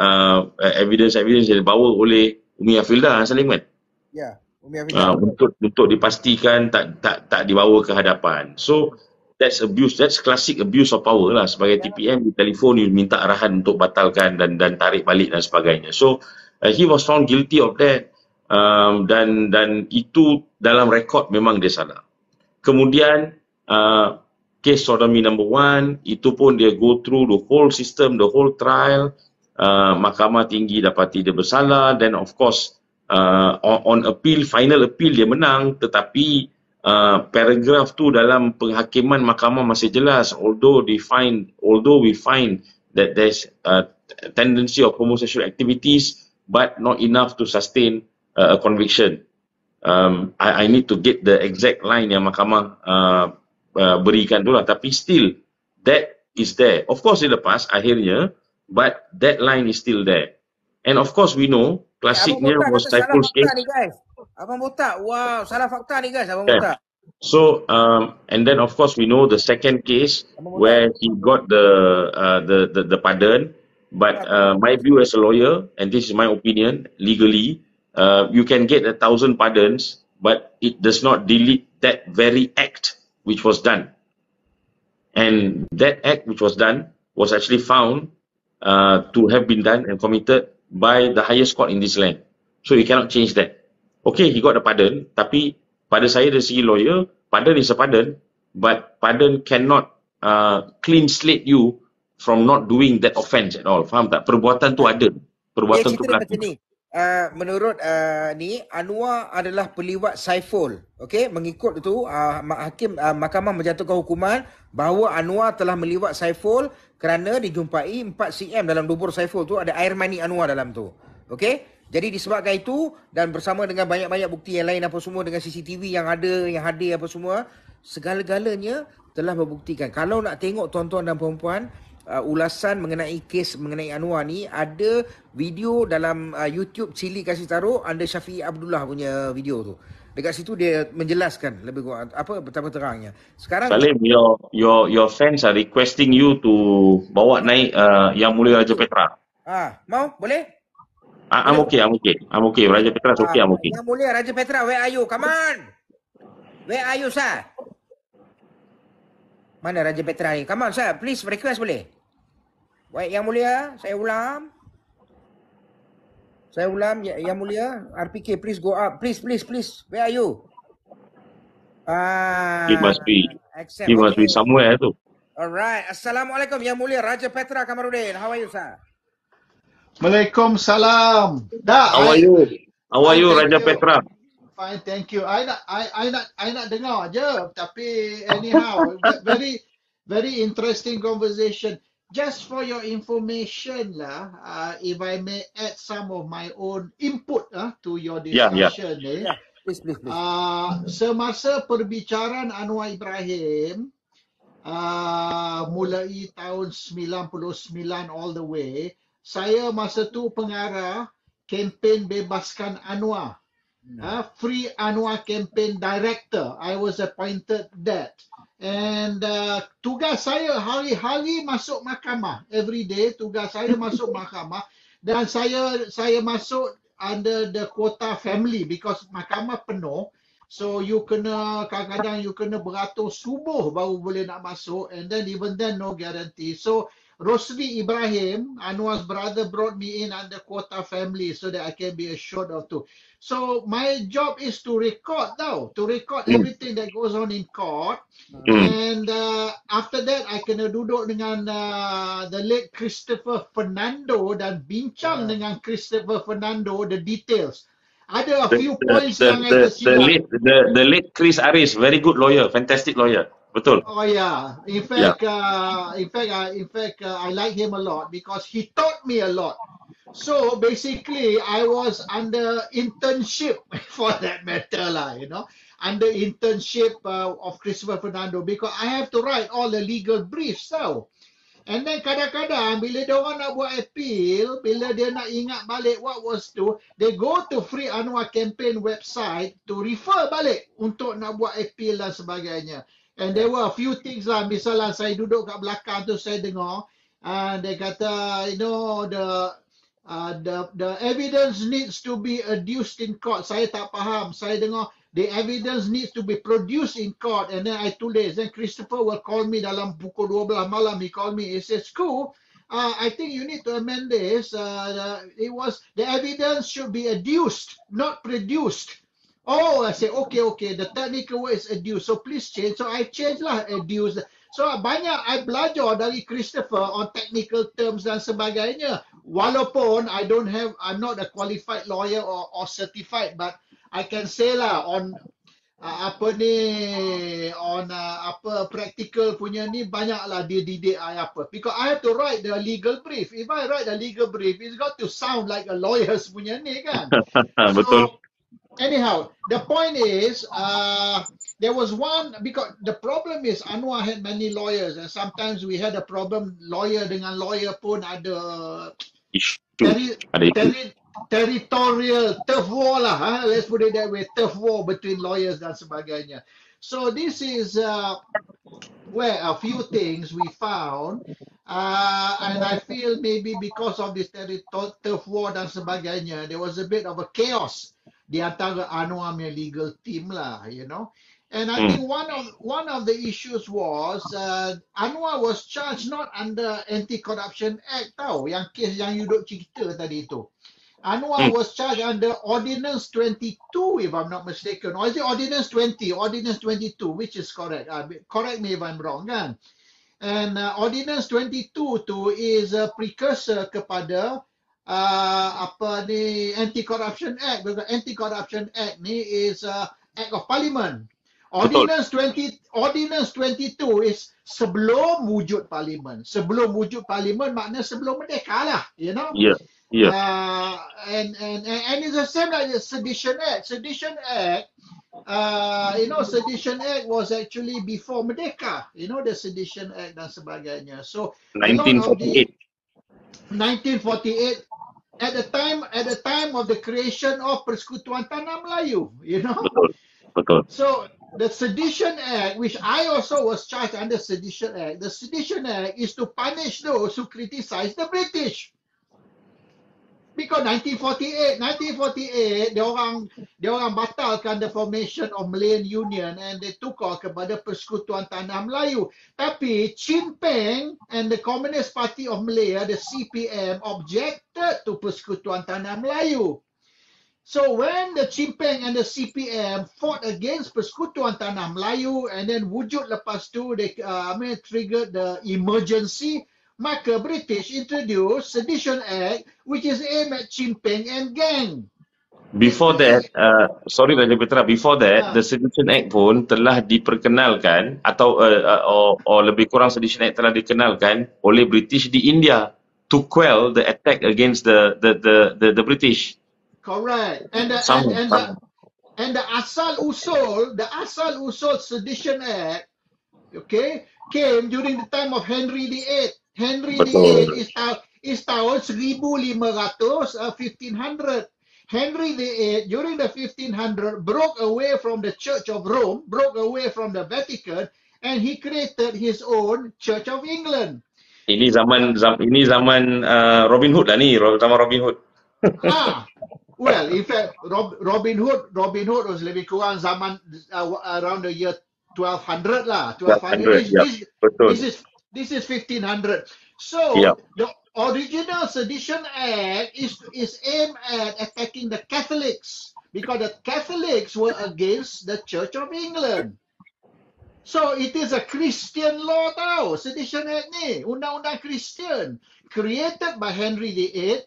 evidence yang dibawa oleh Umi Hafildah Salim kan? Ya, Umi Hafildah. Untuk dipastikan tak dibawa ke hadapan. So that's abuse, that's classic abuse of power lah. Sebagai TPM di telefon, you minta arahan untuk batalkan dan tarik balik dan sebagainya. So he was found guilty of that, dan itu dalam rekod memang dia salah. Kemudian case sodomy number 1, itu pun dia go through the whole system, the whole trial. Mahkamah Tinggi dapati dia bersalah, then of course on appeal, final appeal dia menang, tetapi paragraf tu dalam penghakiman mahkamah masih jelas, although we find that there's a tendency of homosexual activities but not enough to sustain a conviction. I need to get the exact line yang mahkamah berikan tu lah, tapi still that is there. Of course dilepas akhirnya, but that line is still there. And of course we know klasiknya Abang was Botak kata salah Saiful's fakta case. ni guys. Abang Botak, wow, salah fakta ni guys, Abang Yeah. Botak. So and then of course we know the second case where he got the pardon, but my view as a lawyer, and this is my opinion legally, you can get 1,000 pardons, but it does not delete that very act which was done. And that act which was done was actually found to have been done and committed by the highest court in this land. So you cannot change that. Okay, he got a pardon, tapi pada saya dari segi lawyer, pardon is a pardon, but pardon cannot clean slate you from not doing that offence at all. Faham tak? Perbuatan tu ada. Perbuatan tu cerita dia berlaku. macam ni. Menurut ni, Anwar adalah peliwat Saiful. Okey, mengikut itu mahkamah menjatuhkan hukuman bahawa Anwar telah meliwat Saiful kerana dijumpai 4 cm dalam dubur Saiful tu ada air mani Anwar dalam tu. Okey? Jadi disebabkan itu dan bersama dengan banyak-banyak bukti yang lain apa semua dengan CCTV yang ada, yang hadir apa semua, segala-galanya telah membuktikan. Kalau nak tengok tuan-tuan dan puan-puan, ulasan mengenai kes mengenai Anwar ni, ada video dalam YouTube Cili Kasih Taruh, ada Syafiq Abdullah punya video tu. Dekat situ dia menjelaskan lebih kurang apa betapa terangnya. Sekarang Salim, your fans are requesting you to bawa naik Yang Mulia Raja Petra. Mau? Boleh? I'm okay. Raja Petra is okay, I'm okay. Yang Mulia Raja Petra, where are you? Come on. Where are you, sir? Mana Raja Petra ni? Come on, sir. Please request boleh? Baik, Yang Mulia, saya ulang. Yang Mulia, RPK, please go up. Please. Where are you? He must be somewhere tu. Alright. Assalamualaikum, Yang Mulia Raja Petra Kamarudin. How are you, sir? Waalaikumsalam. How are you, Raja Petra? Fine, thank you. I nak dengar je, tapi anyhow, very interesting conversation. Just for your information lah, if I may add some of my own input to your discussion. Please. Semasa perbicaraan Anwar Ibrahim, mulai tahun 99 all the way, saya masa tu pengarah kempen Bebaskan Anwar. Free Anwar Campaign Director. I was appointed that. And tugas saya hari-hari masuk mahkamah. Every day tugas saya masuk mahkamah. Dan saya masuk under the quota family because mahkamah penuh. So you kena, kadang-kadang you kena beratus subuh baru boleh nak masuk. And then even then no guarantee. So Rosli Ibrahim, Anwar's brother, brought me in under quota family so that I can be assured of two. So my job is to record everything that goes on in court. And after that, I kena duduk dengan the late Christopher Fernando dan bincang dengan Christopher Fernando the details. Ada a few points yang I tersilap. The late Chris Aris, very good lawyer, fantastic lawyer. Betul. Oh yeah. In fact, I like him a lot because he taught me a lot. So basically, I was under internship for that matter lah, under internship of Christopher Fernando because I have to write all the legal briefs tau. And then kadang-kadang bila dia orang nak buat appeal, bila dia nak ingat balik what was to, they go to Free Anwar Campaign website to refer balik untuk nak buat appeal dan sebagainya. And there were a few things lah. Misalnya saya duduk kat belakang tu saya dengar, dia kata, the evidence needs to be adduced in court. Saya tak faham. Saya dengar the evidence needs to be produced in court. And then I tulis. Then Christopher will call me dalam pukul 12 malam. He called me. He says, "Cool. I think you need to amend this. The evidence should be adduced, not produced." Oh, I say, okay. The technical word is adduce. So please change. So I change lah, adduce. So banyak I belajar dari Christopher on technical terms dan sebagainya. Walaupun I'm not a qualified lawyer or certified, but I can say lah apa ni on apa practical punya ni banyaklah dia didik I apa. Because I have to write the legal brief. If I write the legal brief, it's got to sound like a lawyer's punya ni kan. Betul. So anyhow, the point is, there was one, because the problem is Anwar had many lawyers, and sometimes we had a problem, lawyer dengan lawyer pun ada Isu. terri- Ada isu. territorial turf war lah, let's put it that way, turf war between lawyers dan sebagainya. So this is where a few things we found, and I feel maybe because of this turf war dan sebagainya, there was a bit of a chaos di antara Anwar punya legal team lah, you know. And I think one of the issues was Anwar was charged not under Anti-Corruption Act tau, yang kes yang you duk cerita tadi tu. Anwar was charged under Ordinance 22, if I'm not mistaken. Or is it Ordinance 20? Ordinance 22, which is correct. Correct me if I'm wrong, kan? And Ordinance 22 tu is a precursor kepada apa ni Anti-Corruption Act. Because Anti-Corruption Act ni is Act of Parliament. Ordinance 22 is sebelum wujud Parlimen. Sebelum wujud Parlimen makna sebelum merdeka lah, you know. Ya. Ya. And it's the same like the Sedition Act. Sedition Act, you know, Sedition Act was actually before Merdeka. You know, the Sedition Act dan sebagainya. So 1948. 1948, at the time of the creation of Persekutuan Tanah Melayu, you know. Betul. So the Sedition Act, which I also was charged under Sedition Act, the Sedition Act is to punish those who criticize the British. Because 1948, dia orang batalkan the formation of Malayan Union and they tukar kepada Persekutuan Tanah Melayu. Tapi Chin Peng and the Communist Party of Malaya, the CPM, objected to Persekutuan Tanah Melayu. So when the Chin Peng and the CPM fought against Persekutuan Tanah Melayu and then wujud lepas tu, they triggered the emergency, maka British introduced Sedition Act, which is aimed at Chin Peng and gang. Before that, sorry Raja Petra, before that, the Sedition Act pun telah diperkenalkan atau or lebih kurang Sedition Act telah dikenalkan oleh British di India to quell the attack against the British. Correct. And the asal usul Sedition Act, okay, came during the time of Henry VIII. Henry VIII is tahun 1500, 1500. Henry VIII, during the 1500, broke away from the Church of Rome, broke away from the Vatican, and he created his own Church of England. Ini zaman Robin Hood lah ni, zaman Robin Hood. Well, in fact, Robin Hood was lebih kurang zaman around the year 1200 lah. 1200. This is 1500. So the original Sedition Act is aimed at attacking the Catholics because the Catholics were against the Church of England. So it is a Christian law tau, Sedition Act ni, undang-undang Christian created by Henry VIII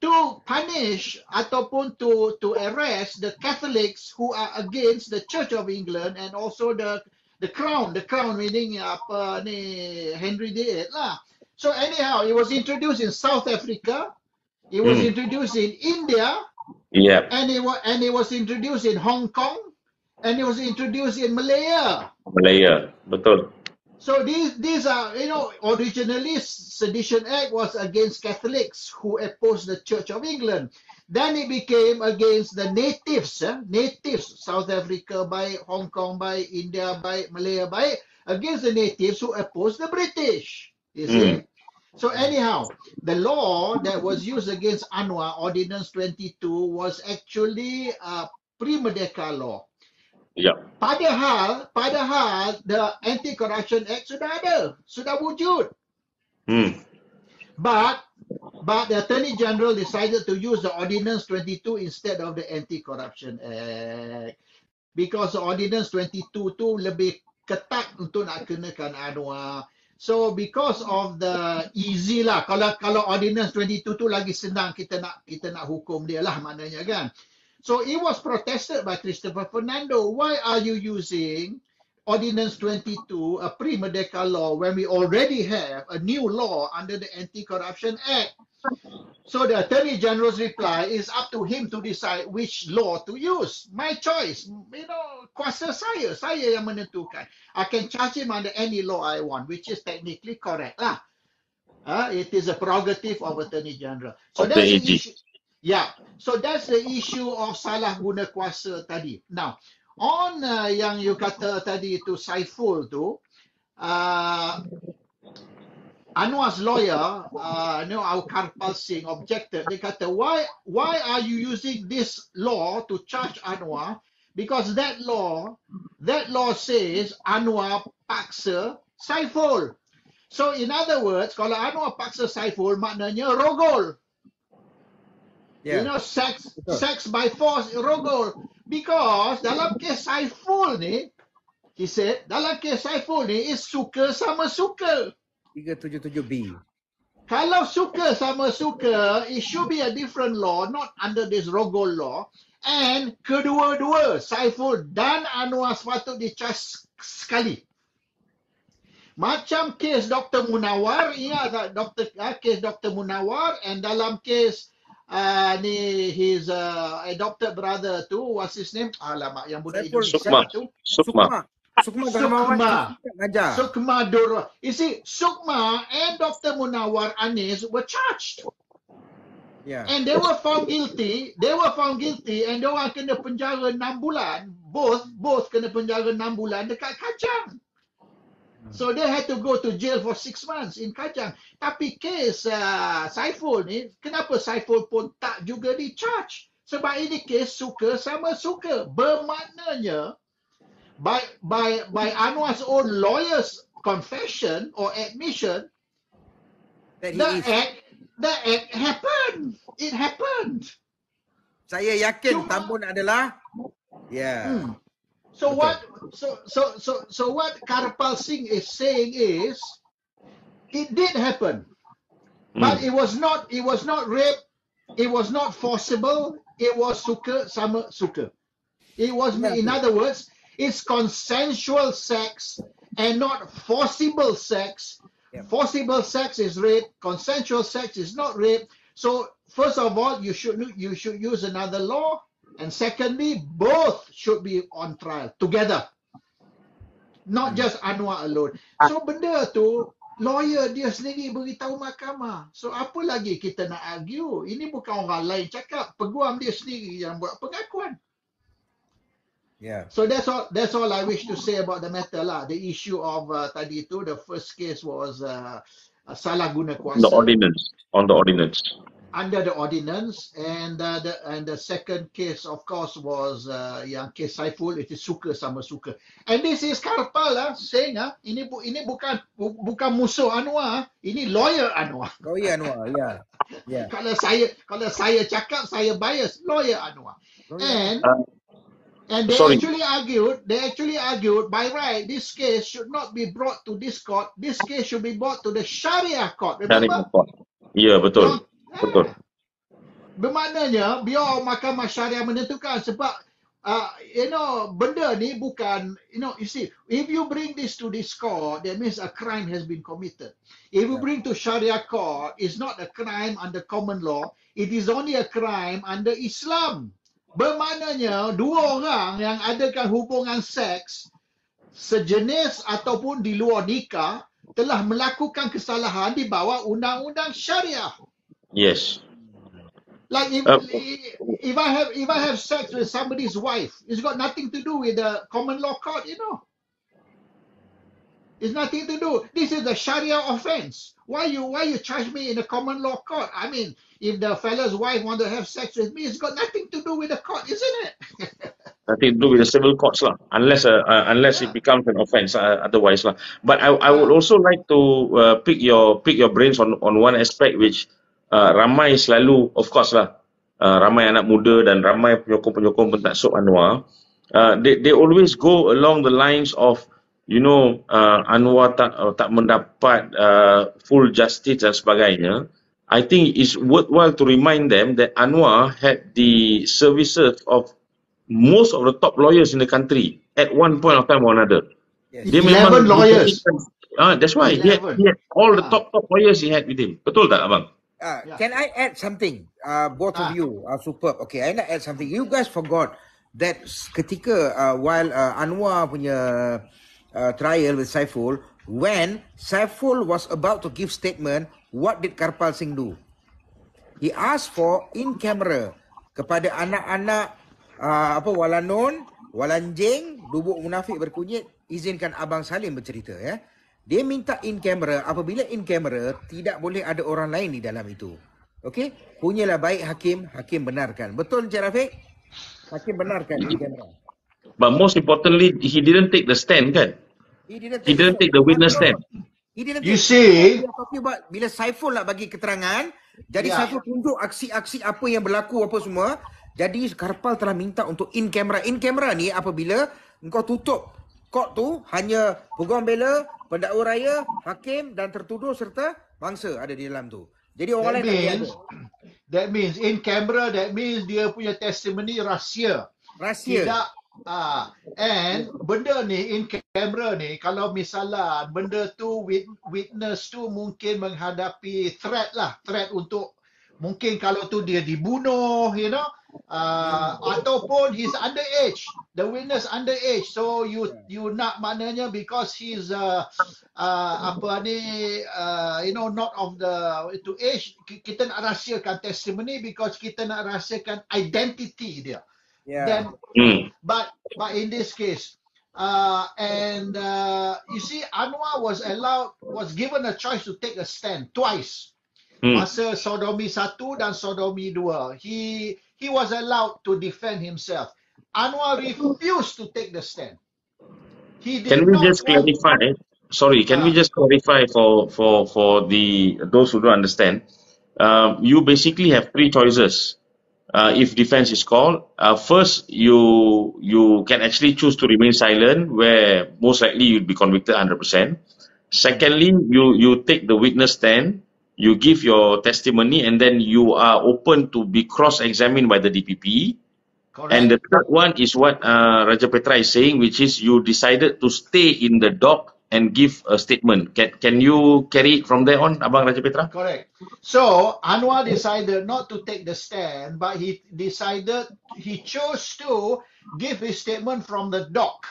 to punish ataupun to arrest the Catholics who are against the Church of England and also the crown meaning apa ni Henry VIII lah. So anyhow, it was introduced in South Africa, it was introduced in India, and it was introduced in Hong Kong, and it was introduced in Malaya. Betul. So these are, you know, originally Sedition Act was against Catholics who opposed the Church of England. Then it became against the natives, South Africa by Hong Kong, by India, by Malaya, by against the natives who opposed the British. You see? So anyhow, the law that was used against Anwar, Ordinance 22, was actually a pre-Merdeka law. Padahal the Anti-Corruption Act sudah wujud. But the Attorney General decided to use the Ordinance 22 instead of the Anti-Corruption Act because the Ordinance 22 tu lebih ketat untuk nak kenakan Anwar. So because of the easy lah, kalau Ordinance 22 tu lagi senang kita nak hukum dia lah maknanya kan. So it was protested by Christopher Fernando. Why are you using Ordinance 22, a pre-Merdeka law, when we already have a new law under the Anti-Corruption Act? So the Attorney General's reply is up to him to decide which law to use. My choice. Kuasa saya yang menentukan. I can charge him under any law I want, which is technically correct lah. It is a prerogative of Attorney General. So that's the issue. Yeah. So that's the issue of salah guna kuasa tadi. Now, on yang you kata tadi itu Saiful tu, Anwar's lawyer, our Karpal Singh objected. They kata, why are you using this law to charge Anwar? Because that law says Anwar paksa Saiful. So in other words, kalau Anwar paksa Saiful, maknanya rogol. Yeah. Sex by force, rogol. Because dalam kes Saiful ni, he said, dalam kes Saiful ni is suka sama suka. 377B. Kalau suka sama suka, it should be a different law, not under this rogol law. And kedua-dua, Saiful dan Anwar sepatut di-charge sekali. Macam kes Dr. Munawar, ingat tak kes Dr. Munawar, and dalam kes his adopted brother tu, what's his name? Alamak, yang budak Sukma. Sukma Dora. You see, Sukma and Dr. Munawar Anis were charged. Yeah. And they were found guilty. And they orang kena penjara 6 bulan. Both kena penjara 6 bulan dekat Kajang. So they had to go to jail for 6 months in Kajang. Tapi kes Saiful ni, kenapa Saiful pun tak juga di-charge? Sebab ini kes suka sama suka. Bermaknanya, by Anwar's own lawyer's confession or admission, the act happened. It happened. Saya yakin Tambun adalah So what Karpal Singh is saying is it did happen. But it was not rape, it was not forcible, it was suka sama suka. It was, in other words, it's consensual sex and not forcible sex. Yeah. Forcible sex is rape. Consensual sex is not rape. So first of all, you should use another law, and secondly, both should be on trial together, not just Anwar alone. So benda tu lawyer dia sendiri beritahu mahkamah. So apa lagi kita nak argue? Ini bukan orang lain cakap, peguam dia sendiri yang buat pengakuan. Yeah. So that's all I wish to say about the matter lah. The issue of tadi tu, the first case was salah guna kuasa. On the ordinance. Under the ordinance, and the second case, of course, was yang kes Saiful. It is suka sama suka. And this is Karpal saying ini bukan musuh Anwar, ini lawyer Anwar. Lawyer Anwar, yeah. Kalau saya cakap saya bias, lawyer Anwar. And they actually argued by right this case should not be brought to this court. This case should be brought to the Sharia court. Remember? Ya, betul. Betul. Bermaknanya biar mahkamah syariah menentukan, sebab benda ni bukan, you see, if you bring this to this court, that means a crime has been committed. If you bring to Sharia court, it's not a crime under common law, it is only a crime under Islam. Bermaknanya dua orang yang adakan hubungan seks sejenis ataupun di luar nikah telah melakukan kesalahan di bawah undang-undang syariah. Yes. Like if I have sex with somebody's wife, it's got nothing to do with the common law court, It's nothing to do. This is a Sharia offense. Why you charge me in a common law court? I mean, if the fella's wife want to have sex with me, it's got nothing to do with the court, isn't it? Nothing to do with the civil courts lah, unless it becomes an offence otherwise lah. But I would also like to pick your brains on one aspect which ramai selalu, of course lah, ramai anak muda dan ramai penyokong pentaksub Anwar, they always go along the lines of Anwar tak mendapat full justice dan sebagainya. I think it's worthwhile to remind them that Anwar had the services of most of the top lawyers in the country at one point of time or another. Yes. Dia memang 11 lawyers. that's why he had 11. all the Ah, top lawyers he had with him. Betul tak abang? yeah. Can I add something? Both of Ah, you are superb. Okay, I nak add something. You guys forgot that ketika while Anwar punya trial with Saiful, when Saiful was about to give statement, what did Karpal Singh do? He asked for in camera kepada anak-anak Walanon, Walanjing, Dubuk Munafik Berkunyit, izinkan Abang Salim bercerita ya. Dia minta in camera, apabila in camera tidak boleh ada orang lain di dalam itu. Okey? Punyalah baik hakim, hakim benarkan. Betul Encik Rafiq? Hakim benarkan in camera. But most importantly, he didn't take the stand kan? He didn't He didn't take the witness stand. He didn't You take. see, We are talking about bila Saiful nak bagi keterangan, jadi Yeah. Saiful tunjuk aksi-aksi apa yang berlaku apa semua. Jadi Karpal telah minta untuk in camera. In camera ni apabila engkau tutup court tu hanya peguam bela, pendakwa raya, hakim dan tertuduh serta mangsa ada di dalam tu. Jadi orang that lain tak boleh means, ada. that means in camera, that means dia punya testimoni rahsia. Rahsia. Tidak, and benda ni in camera ni, kalau misalnya benda tu witness tu mungkin menghadapi threat untuk mungkin kalau tu dia dibunuh, you know, ataupun he's underage, the witness underage, so you nak maknanya because he's you know, not of the to age, kita nak rahsiakan testimony because kita nak rahsiakan identity dia. Yeah. Then, but in this case, you see, Anwar was given a choice to take a stand twice. Masa sodomi 1 dan sodomi 2, he was allowed to defend himself. Anwar refused to take the stand. He did Can we not just want- clarify? Sorry, can we just clarify for those who don't understand? You basically have three choices. If defense is called, first you can actually choose to remain silent, where most likely you'd be convicted 100%. Secondly, you take the witness stand, you give your testimony, and then you are open to be cross-examined by the DPP. Correct. And the third one is what Raja Petra is saying, which is you decided to stay in the dock and give a statement. Can you carry it from there on, Abang Raja Petra? Correct. So Anwar decided not to take the stand, but he chose to give his statement from the dock.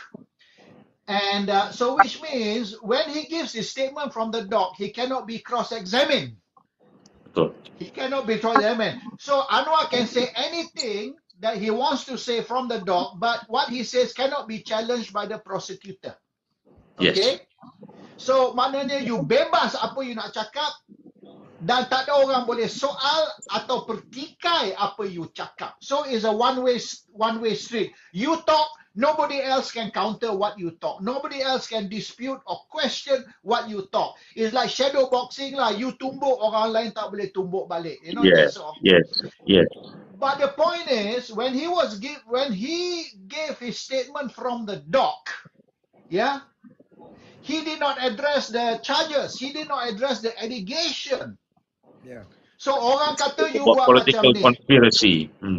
And so which means when he gives his statement from the dock, he cannot be cross-examined. Betul. He cannot be cross-examined. So Anwar can say anything that he wants to say from the dock, but what he says cannot be challenged by the prosecutor. Yes. Okay? So maknanya you bebas apa you nak cakap dan tak ada orang boleh soal atau pertikai apa you cakap. So it's a one-way street. You talk, nobody else can counter what you talk. Nobody else can dispute or question what you talk. It's like shadow boxing lah. You tumbuk, orang lain tak boleh tumbuk balik. You know, Yes. that sort of Yes. But the point is, when he gave his statement from the dock, yeah, he did not address the charges. He did not address the allegation. Yeah. So orang kata you About buat political macam ni. conspiracy.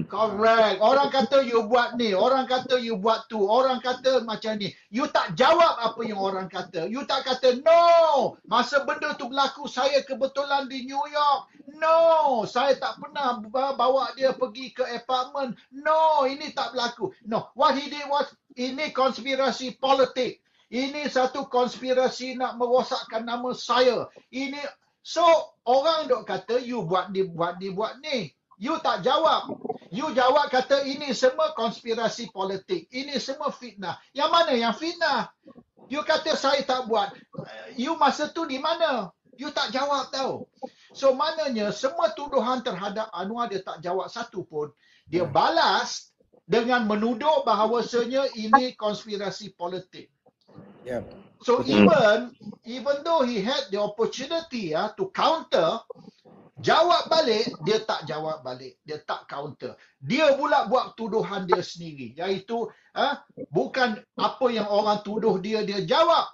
Correct. Orang kata you buat ni. Orang kata you buat tu. Orang kata macam ni. You tak jawab apa yang orang kata. You tak kata, no, masa benda tu berlaku, saya kebetulan di New York. No, saya tak pernah bawa dia pergi ke apartment. No, ini tak berlaku. No, what he did was, ini konspirasi politik. Ini satu konspirasi nak merosakkan nama saya. Ini, so orang dok kata you buat ni. You tak jawab. You jawab kata ini semua konspirasi politik. Ini semua fitnah. Yang mana yang fitnah? You kata saya tak buat. You masa tu di mana? You tak jawab tau. So maknanya semua tuduhan terhadap Anwar dia tak jawab satu pun. Dia balas dengan menuduh bahawasanya ini konspirasi politik. Yeah. So even though he had the opportunity to counter, jawab balik, dia tak jawab balik. Dia tak counter. Dia pula buat tuduhan dia sendiri. Iaitu bukan apa yang orang tuduh dia jawab.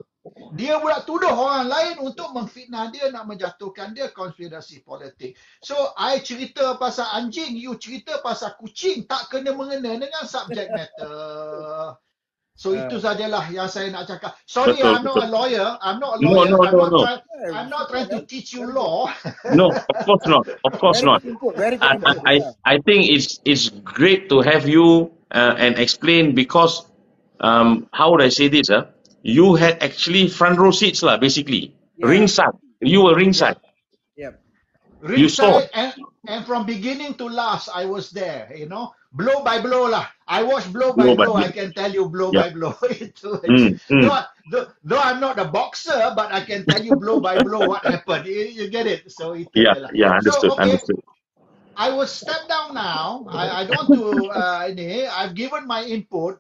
Dia pula tuduh orang lain untuk memfitnah dia, nak menjatuhkan dia, konspirasi politik. So, I cerita pasal anjing, you cerita pasal kucing, tak kena mengena dengan subject matter. So itu sajalah yang saya nak cakap. Sorry, Betul, I'm not betul. a lawyer. I'm not a No, lawyer. no, no, no. I'm not trying to teach you law. No, of course not. Of course Very not. good input, very I, good input. I, I think it's great to have you and explain because how would I say this? You had actually front row seats lah, basically. Yeah. Ringside. You were ringside. Yeah. You saw. Ringside and from beginning to last, I was there. You know, blow by blow lah. I watch blow by Blow by blow. blow. I can tell you blow Yeah. by blow. Itu aja. Mm. Though I'm not a boxer, but I can tell you blow by blow what happened. You get it? So itu Yeah, je lah. yeah, understood, So okay, understood. I will step down now. I don't want to. I've given my input.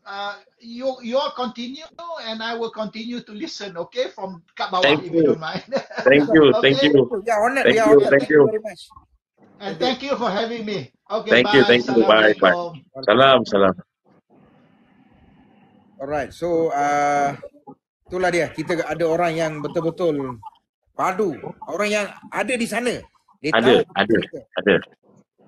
You all continue, and I will continue to listen. Okay, from kat bawah, Thank if you you. don't mind. Thank you, thank Okay. you. We are honored. Thank We are you, honored. thank Thank you you. very much. And thank you for having me. Okay, Thank you, bye. thank you. Bye, bye. Assalamualaikum. Salam, salam. Alright, so itulah dia. Kita ada orang yang betul-betul padu. Orang yang ada di sana. Dia Ada, tahu ada, kita. ada.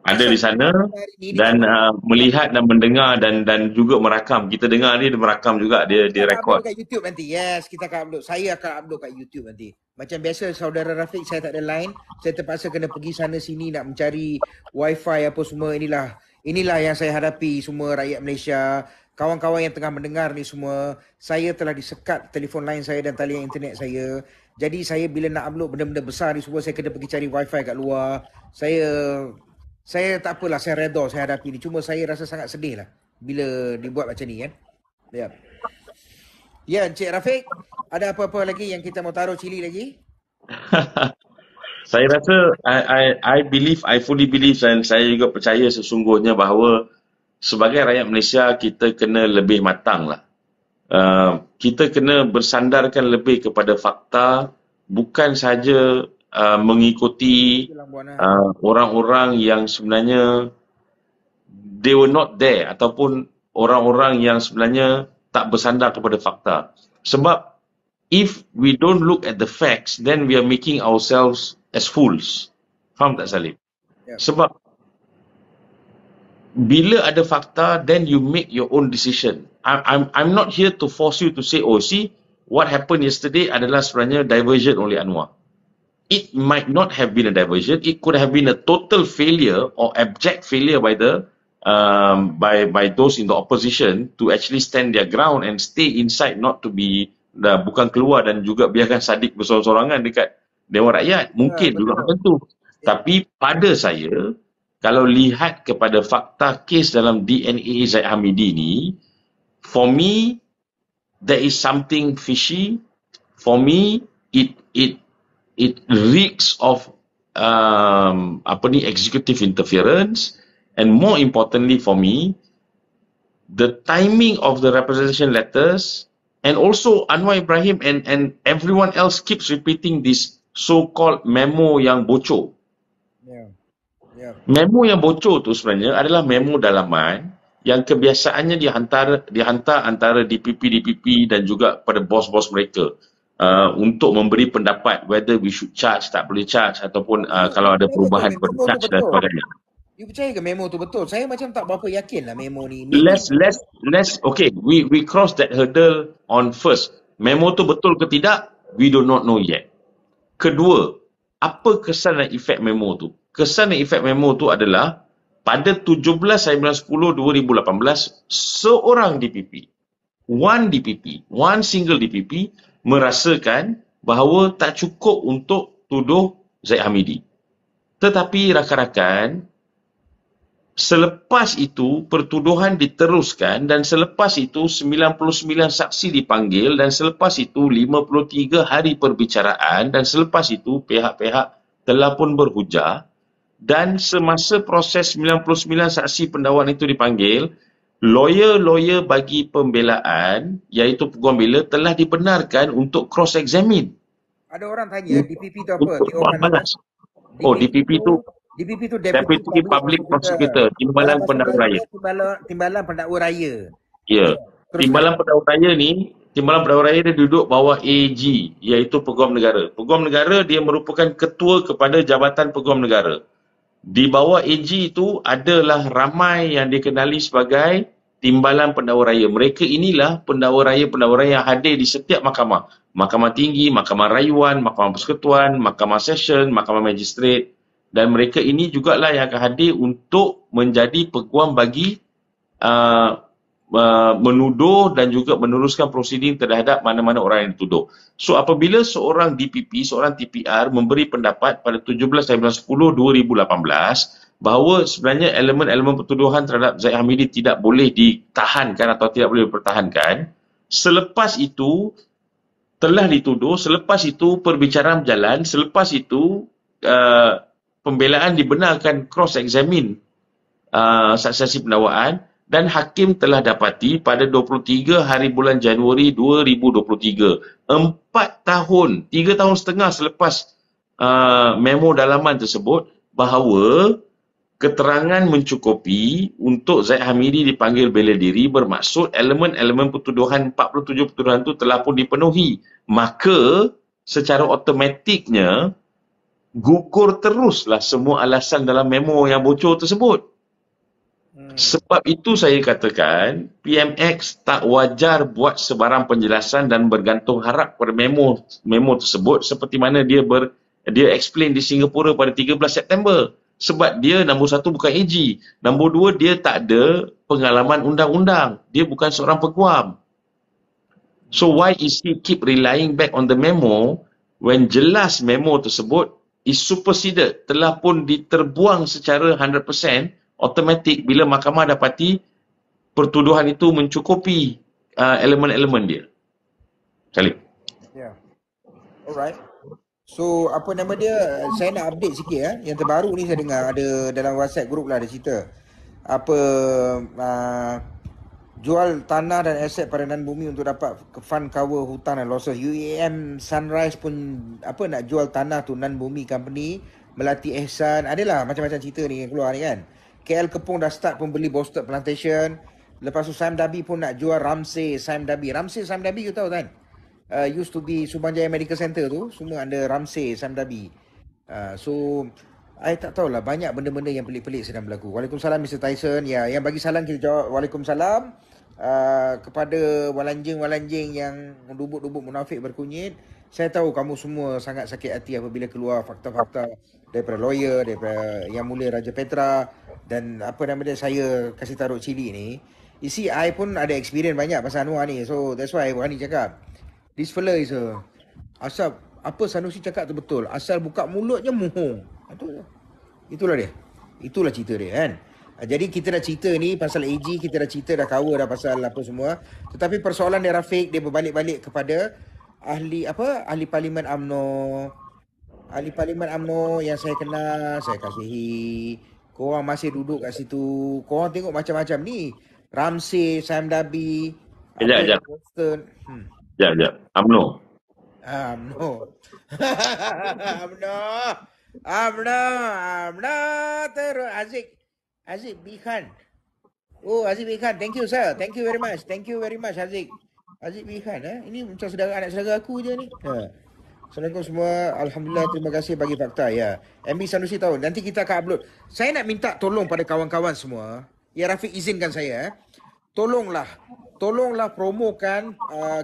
Ada di sana Hari ni dia dan tak melihat dan mendengar dan juga merakam. Kita dengar dia merakam juga, dia kita akan rekod. upload kat YouTube nanti. Yes, kita akan upload. Saya akan upload kat YouTube nanti. Macam biasa saudara Rafiq, saya tak ada line. Saya terpaksa kena pergi sana sini nak mencari wifi apa semua. Inilah yang saya hadapi semua rakyat Malaysia. Kawan-kawan yang tengah mendengar ni semua, saya telah disekat telefon line saya dan talian internet saya. Jadi saya bila nak upload benda-benda besar ni semua, saya kena pergi cari wifi kat luar. Saya tak apalah, saya redha saya hadapi ni. Cuma saya rasa sangat sedih lah bila dibuat macam ni kan. Ya. Ya, Encik Rafiq, ada apa-apa lagi yang kita mau taruh cili lagi? Saya rasa I fully believe dan saya juga percaya sesungguhnya bahawa sebagai rakyat Malaysia kita kena lebih matang lah. Kita kena bersandarkan lebih kepada fakta, bukan saja mengikuti orang-orang yang sebenarnya they were not there ataupun orang-orang yang sebenarnya tak bersandar kepada fakta. Sebab if we don't look at the facts, then we are making ourselves as fools. Faham tak Salim? Yeah. Sebab bila ada fakta, then you make your own decision. I'm not here to force you to say, oh see, what happened yesterday adalah sebenarnya diversion oleh Anwar. It might not have been a diversion. It could have been a total failure or abject failure by the by those in the opposition to actually stand their ground and stay inside, not to be bukan keluar dan juga biarkan Sadiq bersorang-sorangan dekat Dewan Rakyat. Mungkin juga macam tu. Tapi pada saya, kalau lihat kepada fakta kes dalam DNA Zaid Hamidi ni, for me there is something fishy. For me it reeks of executive interference, and more importantly for me, the timing of the representation letters, and also Anwar Ibrahim and everyone else keeps repeating this so-called memo yang bocor. Yeah. Memo yang bocor tu sebenarnya adalah memo dalaman yang kebiasaannya dihantar antara DPP dan juga pada bos-bos mereka untuk memberi pendapat whether we should charge, tak boleh charge, ataupun kalau ada perubahan pada charge dan sebagainya. You percaya ke memo tu betul? Saya macam tak berapa yakin lah memo ni. Let's okay, we cross that hurdle on first. Memo tu betul ke tidak? We do not know yet. Kedua, apa kesan dan efek memo tu? Kesan dan efek memo tu adalah pada 17/10/2018 seorang DPP, one single DPP merasakan bahawa tak cukup untuk tuduh Zaid Hamidi. Tetapi rakan-rakan, selepas itu pertuduhan diteruskan dan selepas itu 99 saksi dipanggil dan selepas itu 53 hari perbicaraan dan selepas itu pihak-pihak telah pun berhujah dan semasa proses 99 saksi pendakwan itu dipanggil, lawyer bagi pembelaan iaitu peguam bela telah dibenarkan untuk cross-examine. Ada orang tanya DPP tu apa? DPP tu Deputy Public Prosecutor, Timbalan Pendakwa Raya. Timbalan Pendakwa Raya. Ya. Timbalan Pendakwa Raya ni Timbalan Perdana Raya dia duduk bawah AG, iaitu Peguam Negara. Peguam Negara dia merupakan ketua kepada Jabatan Peguam Negara. Di bawah AG itu adalah ramai yang dikenali sebagai Timbalan Pendakwa Raya. Mereka inilah pendakwa raya yang hadir di setiap mahkamah. Mahkamah Tinggi, Mahkamah Rayuan, Mahkamah Persekutuan, Mahkamah Session, Mahkamah Magistrate. Dan mereka ini jugalah yang akan hadir untuk menjadi peguam bagi uh, menuduh dan juga meneruskan prosiding terhadap mana-mana orang yang dituduh. So apabila seorang DPP, seorang TPR memberi pendapat pada 17/10/2018 bahawa sebenarnya elemen-elemen pertuduhan terhadap Zahid Hamidi tidak boleh ditahankan atau tidak boleh dipertahankan, selepas itu telah dituduh, selepas itu perbicaraan berjalan, selepas itu pembelaan dibenarkan cross-examine saksi-saksi pendakwaan dan hakim telah dapati pada 23 hari bulan Januari 2023, 4 tahun, 3 tahun setengah selepas memo dalaman tersebut, bahawa keterangan mencukupi untuk Zahid Hamidi dipanggil bela diri, bermaksud elemen-elemen pertuduhan 47 pertuduhan itu telah pun dipenuhi. Maka secara automatiknya gugur teruslah semua alasan dalam memo yang bocor tersebut. Sebab itu saya katakan PMX tak wajar buat sebarang penjelasan dan bergantung harap pada memo tersebut seperti mana dia explain di Singapura pada 13 September. Sebab dia nombor satu bukan AG, nombor dua dia tak ada pengalaman undang-undang, dia bukan seorang peguam. So why is he keep relying back on the memo when jelas memo tersebut is superseded, telah pun diterbuang secara 100% automatik bila mahkamah dapati pertuduhan itu mencukupi elemen-elemen dia. Khalid. Ya. Alright. So apa nama dia, saya nak update sikit yang terbaru ni saya dengar ada dalam WhatsApp group lah, ada cerita apa jual tanah dan aset padanan bumi untuk dapat fund cover hutang dan losses. UAM Sunrise pun apa nak jual tanah tu Nan Bumi Company, Melati Ehsan, adalah macam-macam cerita ni yang keluar ni kan. KL Kepong dah start pembeli Boston Plantation. Lepas tu Sam Dabi pun nak jual Ramsey Sam Dabi. Sam Dabi you tahu kan? Used to be Subang Jaya Medical Center tu, semua ada Ramsey Sam Dabi. So I tak tahulah, banyak benda-benda yang pelik-pelik sedang berlaku. Waalaikumsalam Mr. Tyson. Ya, yang bagi salam kita jawab Waalaikumsalam. Kepada walanjing-walanjing yang dubuk-dubuk munafik berkunyit, saya tahu kamu semua sangat sakit hati apabila keluar fakta-fakta daripada lawyer, daripada Yang Mulia Raja Petra dan apa nama dia, saya kasih taruh cili ni. You see, I pun ada experience banyak pasal Anwar ni. So that's why I berani cakap. This fella is asal apa Sanusi cakap tu betul. Asal buka mulutnya mohong. Itulah dia. Itulah cerita dia kan. Jadi kita dah cerita ni pasal AG, kita dah cerita dah cover dah pasal apa semua. Tetapi persoalan dia Rafiq, dia berbalik-balik kepada ahli parlimen UMNO. Ahli parlimen UMNO yang saya kenal, saya kasihi. Korang masih duduk kat situ. Korang tengok macam-macam ni. Ramsey, Sam Dabi. Sekejap. Sekejap. UMNO. UMNO. UMNO terus Aziz Bihan. Oh, Aziz Bihan. Thank you, sir. Thank you very much. Aziz. Aziz Bihan. Ini macam anak saudara aku je ni. Assalamualaikum semua. Alhamdulillah, terima kasih bagi fakta. Ya. MB Sanusi tahu. Nanti kita akan upload. Saya nak minta tolong pada kawan-kawan semua. Ya, Rafiq izinkan saya. Tolonglah promokan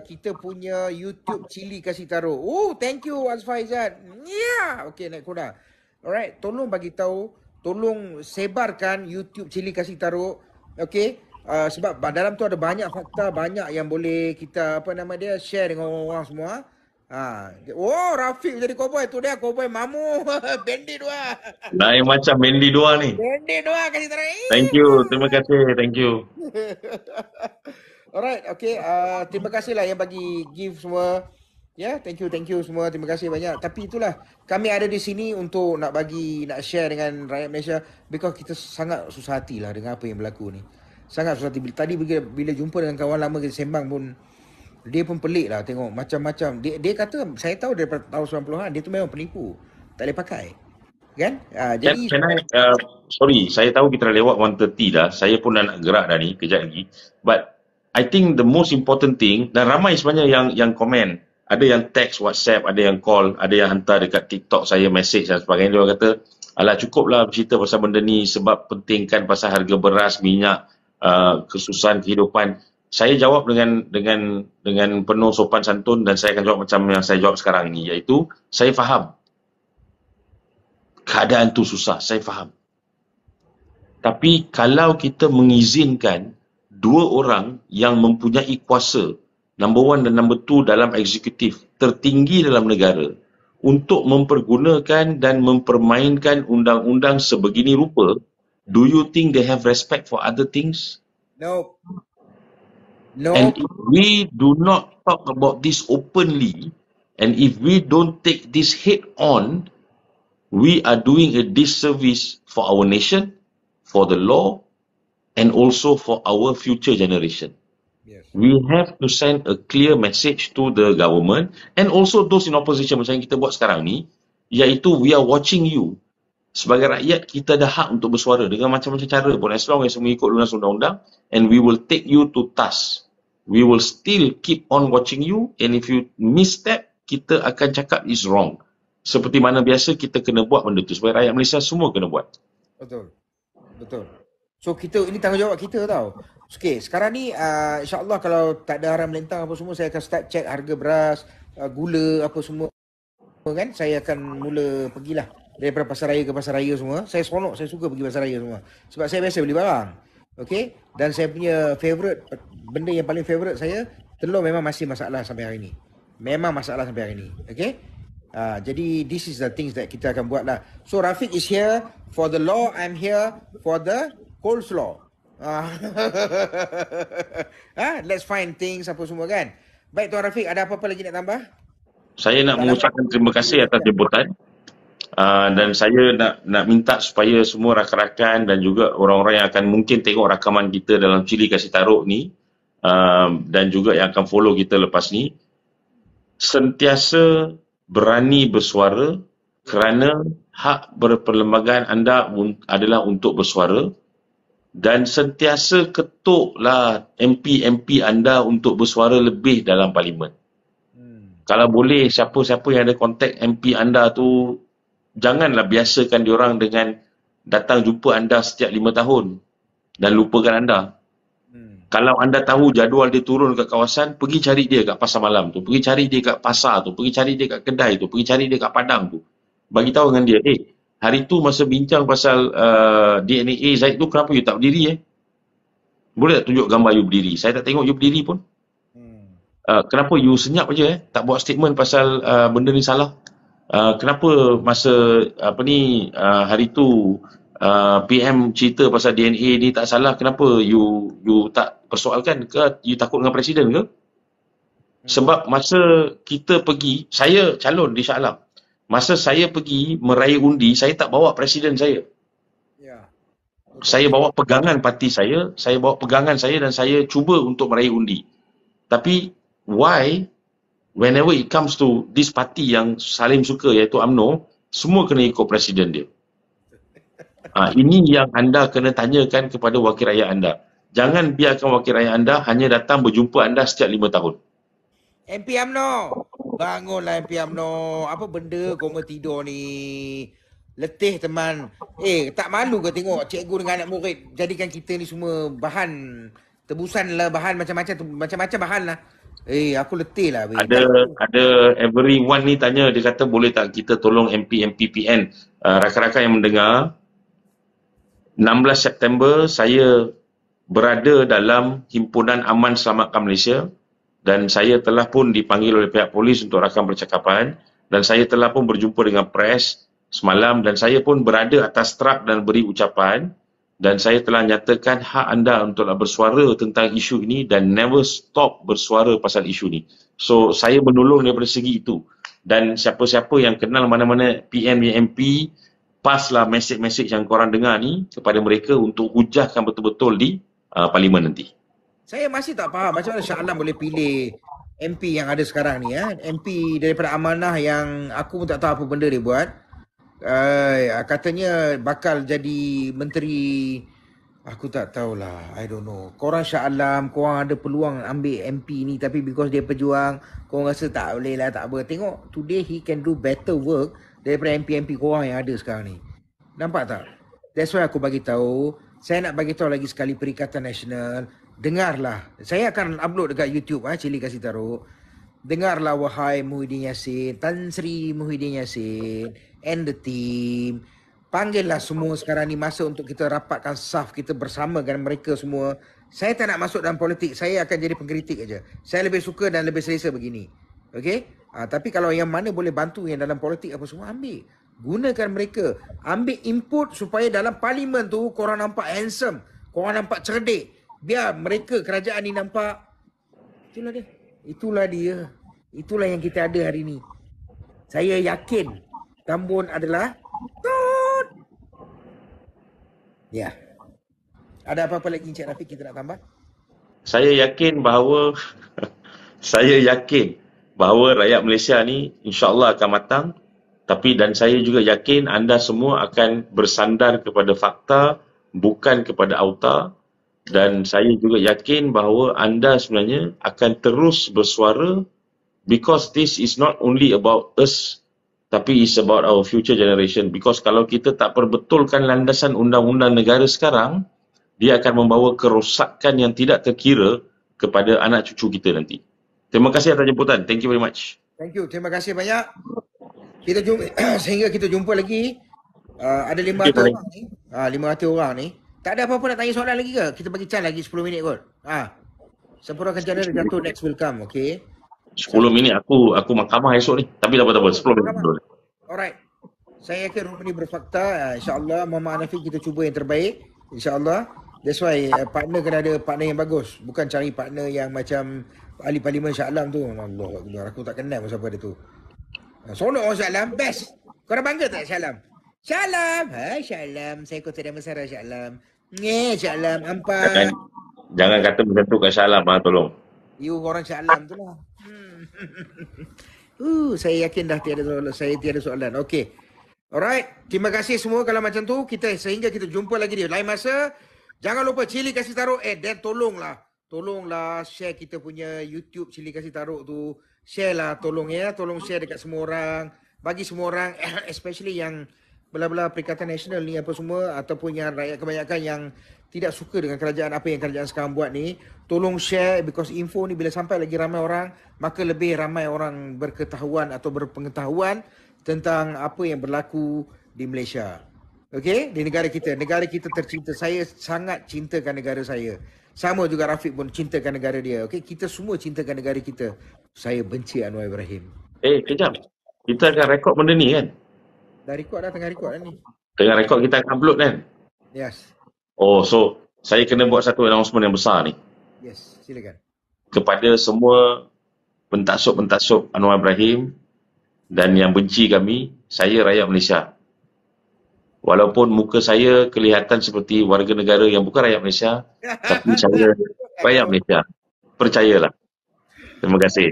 kita punya YouTube Cili Kasih Taruh. Oh, thank you Azfaizat. Ya, okey, naik kuda. Alright, tolong bagi tahu, tolong sebarkan YouTube Cili Kasih Taruh. Okey, sebab dalam tu ada banyak fakta, banyak yang boleh kita share dengan orang-orang semua. Oh, Rafiq jadi cowboy. Tu dia cowboy Mamu. Bendi dua. Lain macam Bendi dua ni. Bendi dua kasih taruh. Thank you. Terima kasih. Thank you. Alright, okay. Terima kasih lah yang bagi give semua. Ya, thank you semua. Terima kasih banyak. Tapi itulah, kami ada di sini untuk nak share dengan rakyat Malaysia. Because kita sangat susah hati lah dengan apa yang berlaku ni. Sangat susah hati. Tadi bila jumpa dengan kawan lama kita sembang pun, dia pun pelik lah tengok macam-macam. Dia kata, saya tahu daripada tahun 90-an, dia tu memang penipu. Tak boleh pakai. Kan? Jadi sorry, saya tahu kita dah lewat 1:30 dah. Saya pun dah nak gerak dah ni, kejap lagi. But I think the most important thing, dan ramai sebenarnya yang komen, ada yang text WhatsApp, ada yang call, ada yang hantar dekat TikTok saya message dan sebagainya. Dia orang kata, alah cukuplah bercerita pasal benda ni sebab penting kan pasal harga beras, minyak, kesusahan kehidupan. Saya jawab dengan penuh sopan santun dan saya akan jawab macam yang saya jawab sekarang ni, iaitu saya faham keadaan tu susah, saya faham. Tapi kalau kita mengizinkan dua orang yang mempunyai kuasa, number one dan number two dalam eksekutif tertinggi dalam negara, untuk mempergunakan dan mempermainkan undang-undang sebegini rupa, do you think they have respect for other things? No. And if we do not talk about this openly, and if we don't take this head on, we are doing a disservice for our nation, for the law, and also for our future generation. Yes. We have to send a clear message to the government and also those in opposition macam yang kita buat sekarang ni, iaitu we are watching you. Sebagai rakyat, kita ada hak untuk bersuara dengan macam-macam cara pun, as long as mengikut lunas undang-undang, and we will take you to task. We will still keep on watching you, and if you misstep, kita akan cakap is wrong. Seperti mana biasa kita kena buat benda tu, supaya rakyat Malaysia semua kena buat. Betul. So kita, ini tanggungjawab kita tau. Okay, sekarang ni insyaAllah kalau tak ada haram melintang apa semua, saya akan start check harga beras, gula apa semua kan. Saya akan mula pergilah daripada pasar raya ke pasar raya semua. Saya seronok, saya suka pergi pasar raya semua. Sebab saya biasa beli barang. Okay, dan saya punya favourite, benda yang paling favourite saya, telur memang masih masalah sampai hari ni. Memang masalah sampai hari ni. Okay. Jadi this is the things that kita akan buat lah. So Rafiq is here for the law, I'm here for the coleslaw. Let's find things apa semua kan. Baik Tuan Rafiq, ada apa-apa lagi nak tambah? Saya nak mengucapkan terima kasih atas jemputan. Dan saya nak minta supaya semua rakan-rakan dan juga orang-orang yang akan mungkin tengok rakaman kita dalam Cili Kasih Taruk ni, dan juga yang akan follow kita lepas ni, sentiasa berani bersuara kerana hak berperlembagaan anda adalah untuk bersuara, dan sentiasa ketuklah MP-MP anda untuk bersuara lebih dalam parlimen. Kalau boleh, siapa-siapa yang ada kontak MP anda tu, janganlah biasakan diorang dengan datang jumpa anda setiap 5 tahun dan lupakan anda. Kalau anda tahu jadual dia turun kat kawasan, pergi cari dia kat pasar malam tu, pergi cari dia kat pasar tu, pergi cari dia kat kedai tu, pergi cari dia kat padang tu. Bagi tahu dengan dia, hari tu masa bincang pasal DNA Zaid tu, kenapa you tak berdiri? Boleh tak tunjuk gambar you berdiri? Saya tak tengok you berdiri pun. Kenapa you senyap je, tak buat statement pasal benda ni salah? Kenapa masa hari tu PM cerita pasal DNA ni tak salah, kenapa you tak persoalkan ke? You takut dengan presiden ke? Sebab masa kita pergi, saya calon di Shah Alam, masa saya pergi meraih undi, saya tak bawa presiden saya. Saya bawa pegangan parti saya bawa pegangan saya dan saya cuba untuk meraih undi. Tapi why whenever it comes to this party yang Salim suka, iaitu UMNO, semua kena ikut presiden dia? Ini yang anda kena tanyakan kepada wakil rakyat anda. Jangan biarkan wakil rakyat anda hanya datang berjumpa anda setiap 5 tahun. MP UMNO, bangunlah MP UMNO. Apa benda kau mau tidur ni? Letih teman. Tak malu ke tengok cikgu dengan anak murid jadikan kita ni semua bahan tebusan lah, bahan macam-macam bahan lah. Aku letih lah. Ada everyone ni tanya, dia kata boleh tak kita tolong MP PN. Rakan-rakan yang mendengar, 16 September saya berada dalam Himpunan Aman Selamatkan Malaysia dan saya telah pun dipanggil oleh pihak polis untuk rakam percakapan, dan saya telah pun berjumpa dengan pres semalam, dan saya pun berada atas truk dan beri ucapan, dan saya telah nyatakan hak anda untuk bersuara tentang isu ini dan never stop bersuara pasal isu ini. So saya menolong daripada segi itu, dan siapa-siapa yang kenal mana-mana PM yang MP, paslah mesej-mesej yang korang dengar ni kepada mereka untuk hujahkan betul-betul di parlimen nanti. Saya masih tak faham macam mana Shah Alam boleh pilih MP yang ada sekarang ni. MP daripada Amanah yang aku pun tak tahu apa benda dia buat. Katanya bakal jadi menteri Aku tak tahulah. I don't know. Korang Shah Alam, korang ada peluang ambil MP ni tapi because dia pejuang, korang rasa tak boleh lah, tak apa. Tengok, today he can do better work daripada MP-MP korang yang ada sekarang ni. Nampak tak? That's why aku bagi tahu. Saya nak bagi tahu lagi sekali Perikatan Nasional. Dengarlah. Saya akan upload dekat YouTube, Cili kasih taruh. Dengarlah wahai Muhyiddin Yassin, Tan Sri Muhyiddin Yassin and the team. Panggillah semua sekarang ni masa untuk kita rapatkan saf kita bersama dengan mereka semua. Saya tak nak masuk dalam politik. Saya akan jadi pengkritik aja. Saya lebih suka dan lebih selesa begini. Okey? Tapi kalau yang mana boleh bantu yang dalam politik apa semua, ambil. Gunakan mereka. Ambil input supaya dalam parlimen tu korang nampak handsome. Korang nampak cerdik. Biar mereka kerajaan ni nampak. Itulah dia. Itulah dia. Itulah yang kita ada hari ni. Saya yakin Tambun adalah Tut. Ya. Ada apa-apa lagi Encik Rafiq kita nak tambah? Saya yakin bahawa saya yakin bahawa rakyat Malaysia ni insya-Allah akan matang, tapi dan saya juga yakin anda semua akan bersandar kepada fakta bukan kepada auta, dan saya juga yakin bahawa anda sebenarnya akan terus bersuara, because this is not only about us tapi it's about our future generation. Because kalau kita tak perbetulkan landasan undang-undang negara sekarang, dia akan membawa kerosakan yang tidak terkira kepada anak cucu kita nanti. Terima kasih atas jemputan. Thank you very much. Thank you. Terima kasih banyak. Kita jumpa sehingga kita jumpa lagi. Ada 500 orang ni. 500 orang ni. Tak ada apa-apa nak tanya soalan lagi ke? Kita bagi chance lagi 10 minit kot. Sempurnakan channel dia jatuh next will come, okay? 10 minit aku mahkamah esok ni. Tapi tak apa-apa. 10 minit dulu. Alright. Saya yakin rumah ni berfakta. InsyaAllah Muhammad Hanafi kita cuba yang terbaik. InsyaAllah. That's why partner kena ada partner yang bagus. Bukan cari partner yang macam ahli parlimen Shah Alam tu. Allah Akbar. Aku tak kenal siapa dia tu. Sonok orang Shah Alam. Best. Korang bangga tak Shah Alam? Shah Alam. Hai Shah Alam. Saya Kota Damansara Shah Alam. Shah Alam. Ampai. Jangan kata macam tu kat Shah Alam. Tolong. You orang Shah Alam tu lah. Saya yakin dah tiada soalan. Saya tiada soalan. Okay. Alright. Terima kasih semua kalau macam tu. Sehingga kita jumpa lagi di lain masa. Jangan lupa Cili kasih taruh dan tolonglah share kita punya YouTube Cili kasih taruh tu. Share lah tolong ya. Tolong share dekat semua orang. Bagi semua orang especially yang belah-belah Perikatan Nasional ni apa semua, ataupun yang rakyat kebanyakan yang tidak suka dengan kerajaan apa yang kerajaan sekarang buat ni, tolong share, because info ni bila sampai lagi ramai orang, maka lebih ramai orang berketahuan atau berpengetahuan tentang apa yang berlaku di Malaysia. Okey, di negara kita tercinta. Saya sangat cintakan negara saya. Sama juga Rafiq pun cintakan negara dia. Okey, kita semua cintakan negara kita. Saya benci Anwar Ibrahim. Kejap. Kita akan rekod benda ni kan? Dah rekod dah, tengah rekod dah ni. Tengah rekod, kita akan upload kan? Yes. Oh, so saya kena buat satu announcement yang besar ni. Yes, silakan. Kepada semua pentasuk-pentasuk Anwar Ibrahim dan yang benci kami, saya rakyat Malaysia. Walaupun muka saya kelihatan seperti warga negara yang bukan rakyat Malaysia, tapi saya rakyat Malaysia. Percayalah. Terima kasih.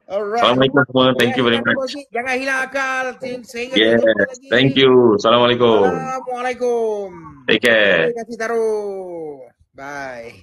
Alright. Assalamualaikum semua. Thank you very much. Jangan hilang akal. Sehingga yes. Thank you. Assalamualaikum. Assalamualaikum. Take care. Terima kasih taruh. Bye.